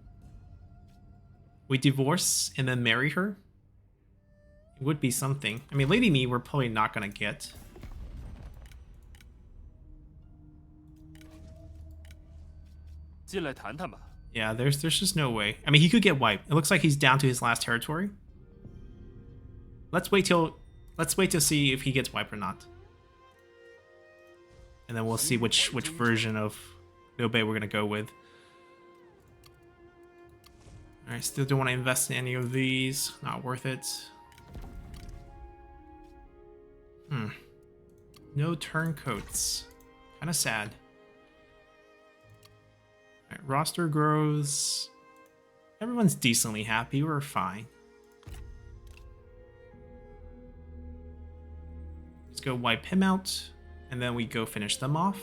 We divorce and then marry her? It would be something. I mean, Lady Me, we're probably not gonna get. Yeah, there's just no way. I mean, he could get wiped. It looks like he's down to his last territory. Let's wait to see if he gets wiped or not. And then we'll see which version of Liu Bei we're gonna go with. Alright, still don't want to invest in any of these. Not worth it. No turncoats. Kinda sad. Alright, roster grows. Everyone's decently happy, we're fine. Let's go wipe him out. And then we go finish them off.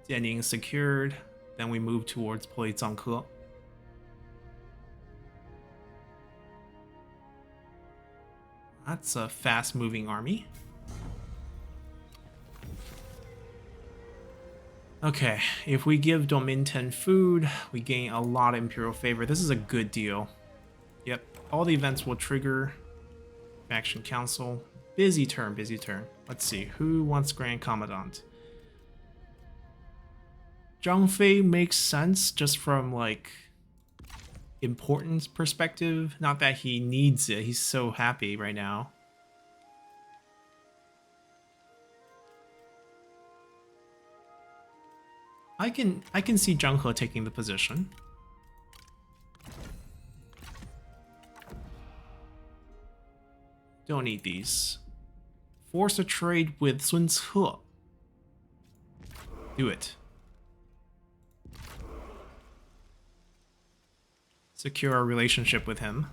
Jianying secured. Then we move towards Polizangke. That's a fast-moving army. Okay, if we give Domin 10 food, we gain a lot of Imperial favor. This is a good deal. Yep, all the events will trigger. Faction Council. Busy turn, busy turn. Let's see, who wants Grand Commandant? Zhang Fei makes sense just from, like, importance perspective. Not that he needs it, he's so happy right now. I can see Zhang He taking the position. Don't need these. Force a trade with Sun Ce. Do it. Secure our relationship with him.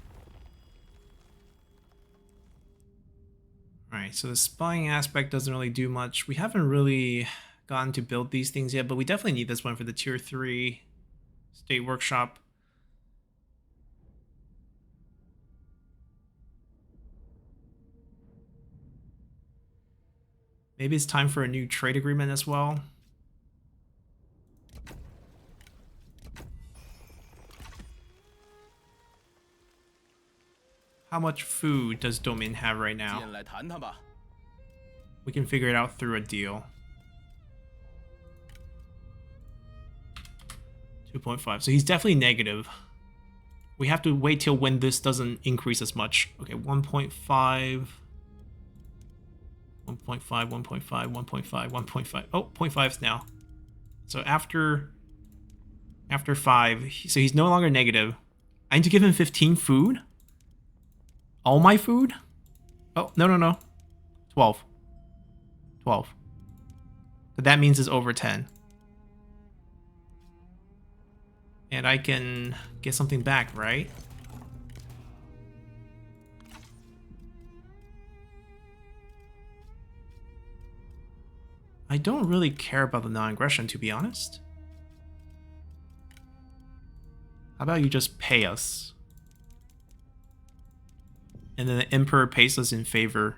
Alright, so the spying aspect doesn't really do much. We haven't really gotten to build these things yet, but we definitely need this one for the tier 3 state workshop. Maybe it's time for a new trade agreement as well. How much food does Domin have right now? We can figure it out through a deal. 2.5. So he's definitely negative. We have to wait till when this doesn't increase as much. Okay, 1.5. 1.5, 1.5, 1.5, 1.5. Oh, 0.5s now. So after 5, so he's no longer negative. I need to give him 15 food? All my food? Oh, no. 12. 12. But that means it's over 10. And I can get something back, right? I don't really care about the non-aggression, to be honest. How about you just pay us? And then the Emperor pays us in favor.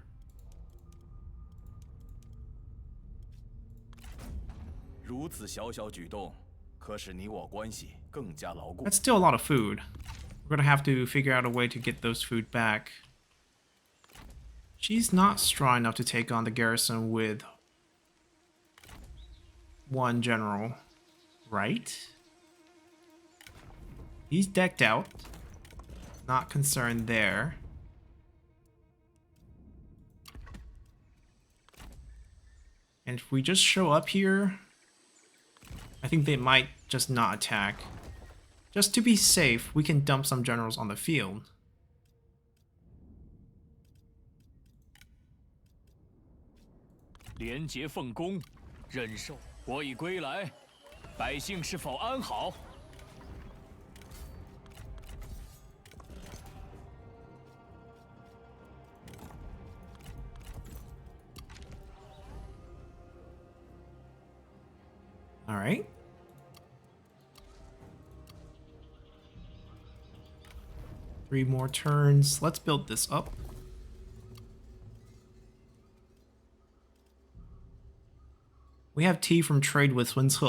That's still a lot of food. We're gonna have to figure out a way to get those food back. She's not strong enough to take on the garrison with one general, right? He's decked out. Not concerned there. And if we just show up here, I think they might just not attack. Just to be safe, we can dump some generals on the field. All right. Three more turns. Let's build this up. We have tea from trade with Sun Ce.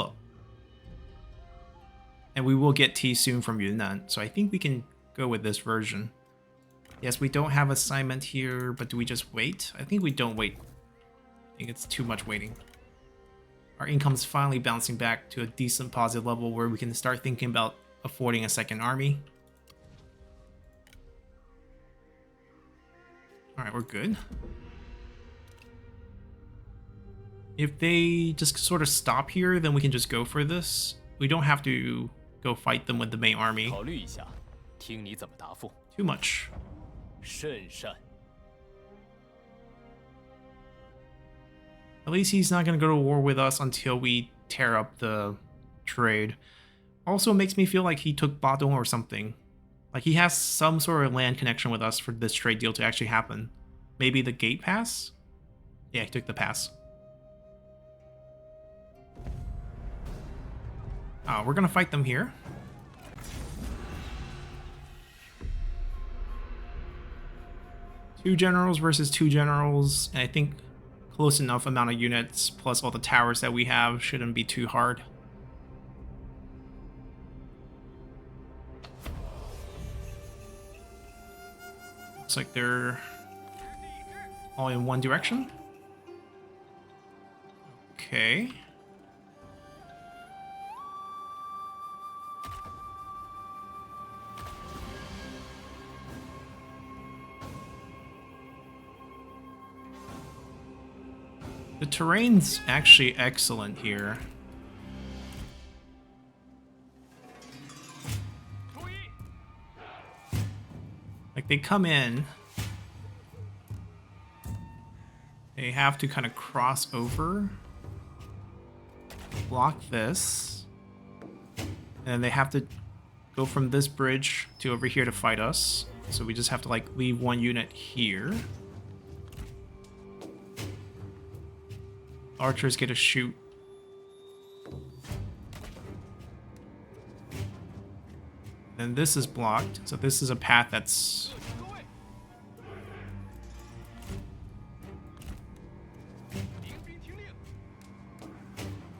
And we will get tea soon from Yunnan, so I think we can go with this version. Yes, we don't have assignment here, but do we just wait? I think we don't wait. I think it's too much waiting. Our income's finally bouncing back to a decent positive level where we can start thinking about affording a second army. Alright, we're good. If they just sort of stop here, then we can just go for this. We don't have to go fight them with the main army. 考虑一下，听你怎么答复。 Too much. 甚善。 At least he's not going to go to war with us until we tear up the trade. Also, it makes me feel like he took Badong or something. Like he has some sort of land connection with us for this trade deal to actually happen. Maybe the gate pass? Yeah, he took the pass. We're going to fight them here. Two generals versus two generals, and I think close enough amount of units plus all the towers that we have shouldn't be too hard. Looks like they're all in one direction. Okay. The terrain's actually excellent here. Like, they come in. They have to kind of cross over. Block this. And then they have to go from this bridge to over here to fight us. So we just have to, like, leave one unit here. Archers get a shoot. Then this is blocked, so this is a path that's...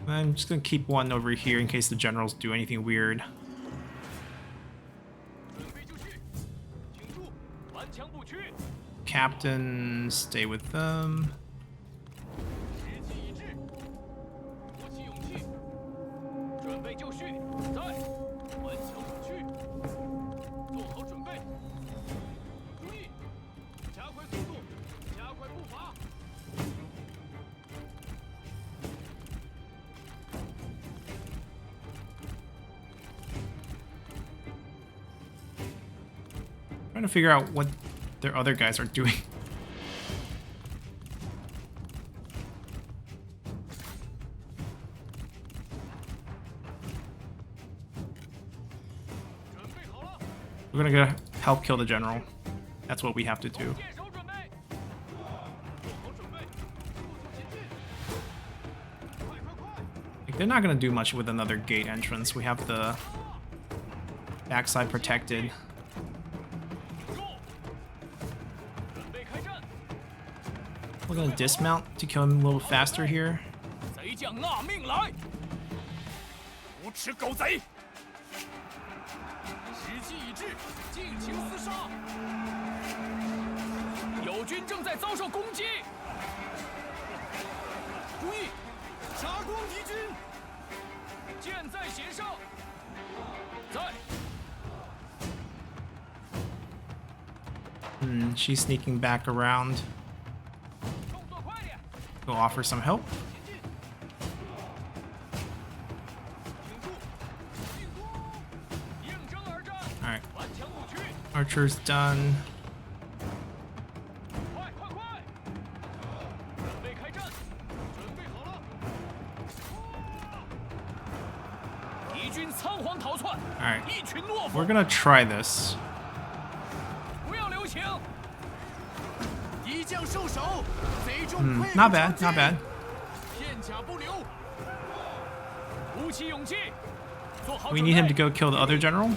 I'm just gonna keep one over here in case the generals do anything weird. Captain, stay with them. Trying to figure out what their other guys are doing. We're gonna go help kill the general. That's what we have to do. Like, they're not gonna do much with another gate entrance. We have the backside protected. We're gonna dismount to kill him a little faster here. 贼将纳命来！无耻狗贼！时机已至，尽情厮杀！友军正在遭受攻击！注意，杀光敌军！箭在弦上，在。 She's sneaking back around. Go offer some help. Alright. Archer's done. Alright. We're gonna try this. Not bad, not bad. We need him to go kill the other general.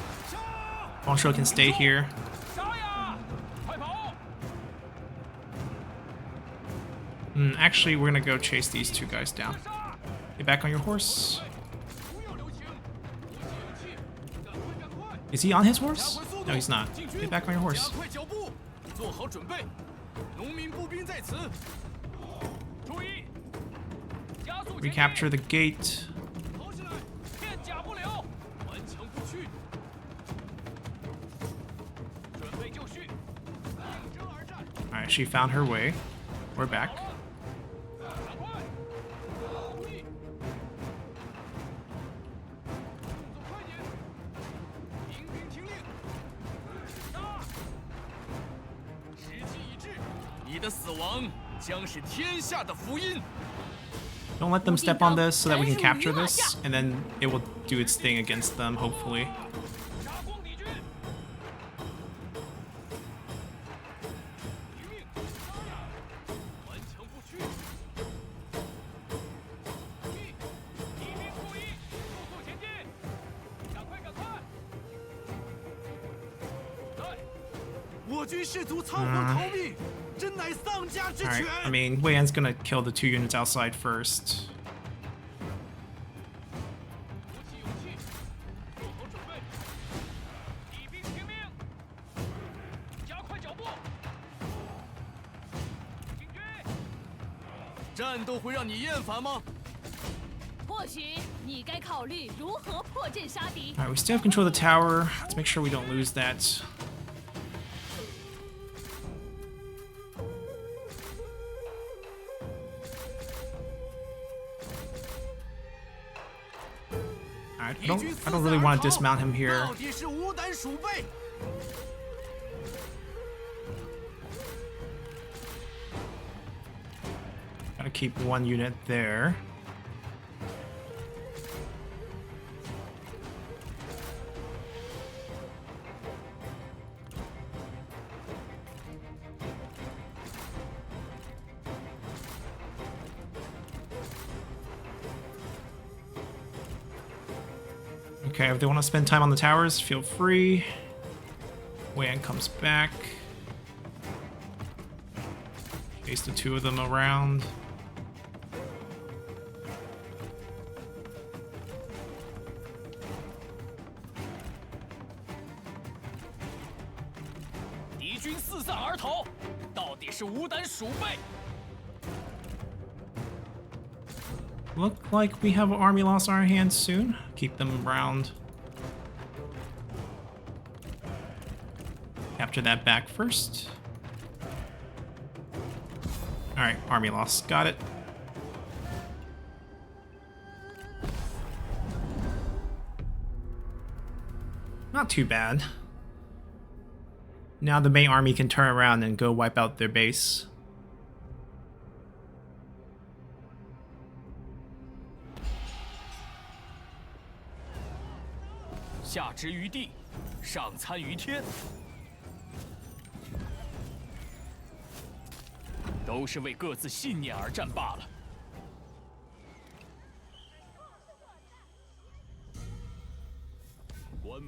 Wang Shou can stay here. Actually, we're gonna go chase these two guys down. Get back on your horse. 不要留情，不计有气，赶快赶快！ Is he on his 加 horse? 快速度 No, he's not. 进军 Get back on your 加 horse. 快脚步，做好准备。农民步兵在此，注意，加速前进 Recapture the gate. 逃起来，片甲不留，顽强不屈。准备就绪，应征而战。 Alright, she found her way. We're back. 赶快，注意，动作快点，迎兵听令，杀！时机已至，你的死亡将是天下的福音。 Don't let them step on this so that we can capture this, and then it will do its thing against them, hopefully. 杀光敌军！听命，杀呀！顽强不屈。注意，敌兵注意，速速前进！赶快，赶快！来，我军士卒仓皇逃命，真乃丧家之 Alright, 犬。 I mean, Wei Yan's gonna kill the 2 units outside first. 鼓起勇气，做好准备。敌兵听命，加快脚步。进军！战斗会让你厌烦吗？或许你该考虑如何破阵杀敌。 Alright, we still have control of the tower. Let's make sure we don't lose that. Alright, I don't really want to dismount him here. 到底是无胆鼠辈。 Gotta keep 1 unit there. Okay, if they want to spend time on the towers, feel free. Wei Yan comes back. Chase the 2 of them around. Look like we have an army loss on our hands soon. Keep them around. Capture that back first. Alright, army loss. Got it. Not too bad. Now the main army can turn around and go wipe out their base.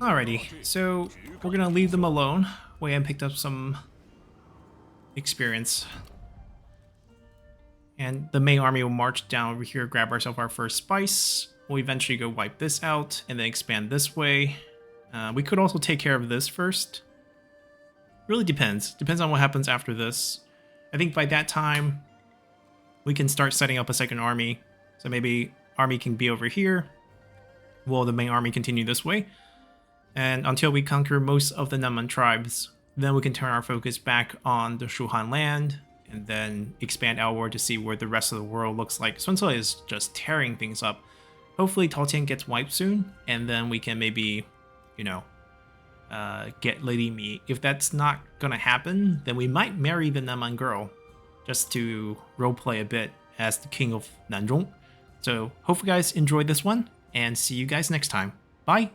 Alrighty, so we're gonna leave them alone. Wei Yan picked up some experience. And the main army will march down over here, grab ourselves our first spice. We'll eventually go wipe this out and then expand this way. We could also take care of this first. Really depends. Depends on what happens after this. I think by that time, we can start setting up a second army. So maybe army can be over here. Will the main army continue this way? And until we conquer most of the Nanman tribes, then we can turn our focus back on the Shuhan land and then expand outward to see where the rest of the world looks like. Sun Ce is just tearing things up. Hopefully Taotian gets wiped soon, and then we can maybe, you know, get Lady Mi. If that's not gonna happen, then we might marry the Nanman girl just to roleplay a bit as the king of Nanzhong. So hopefully you guys enjoyed this one, and see you guys next time. Bye!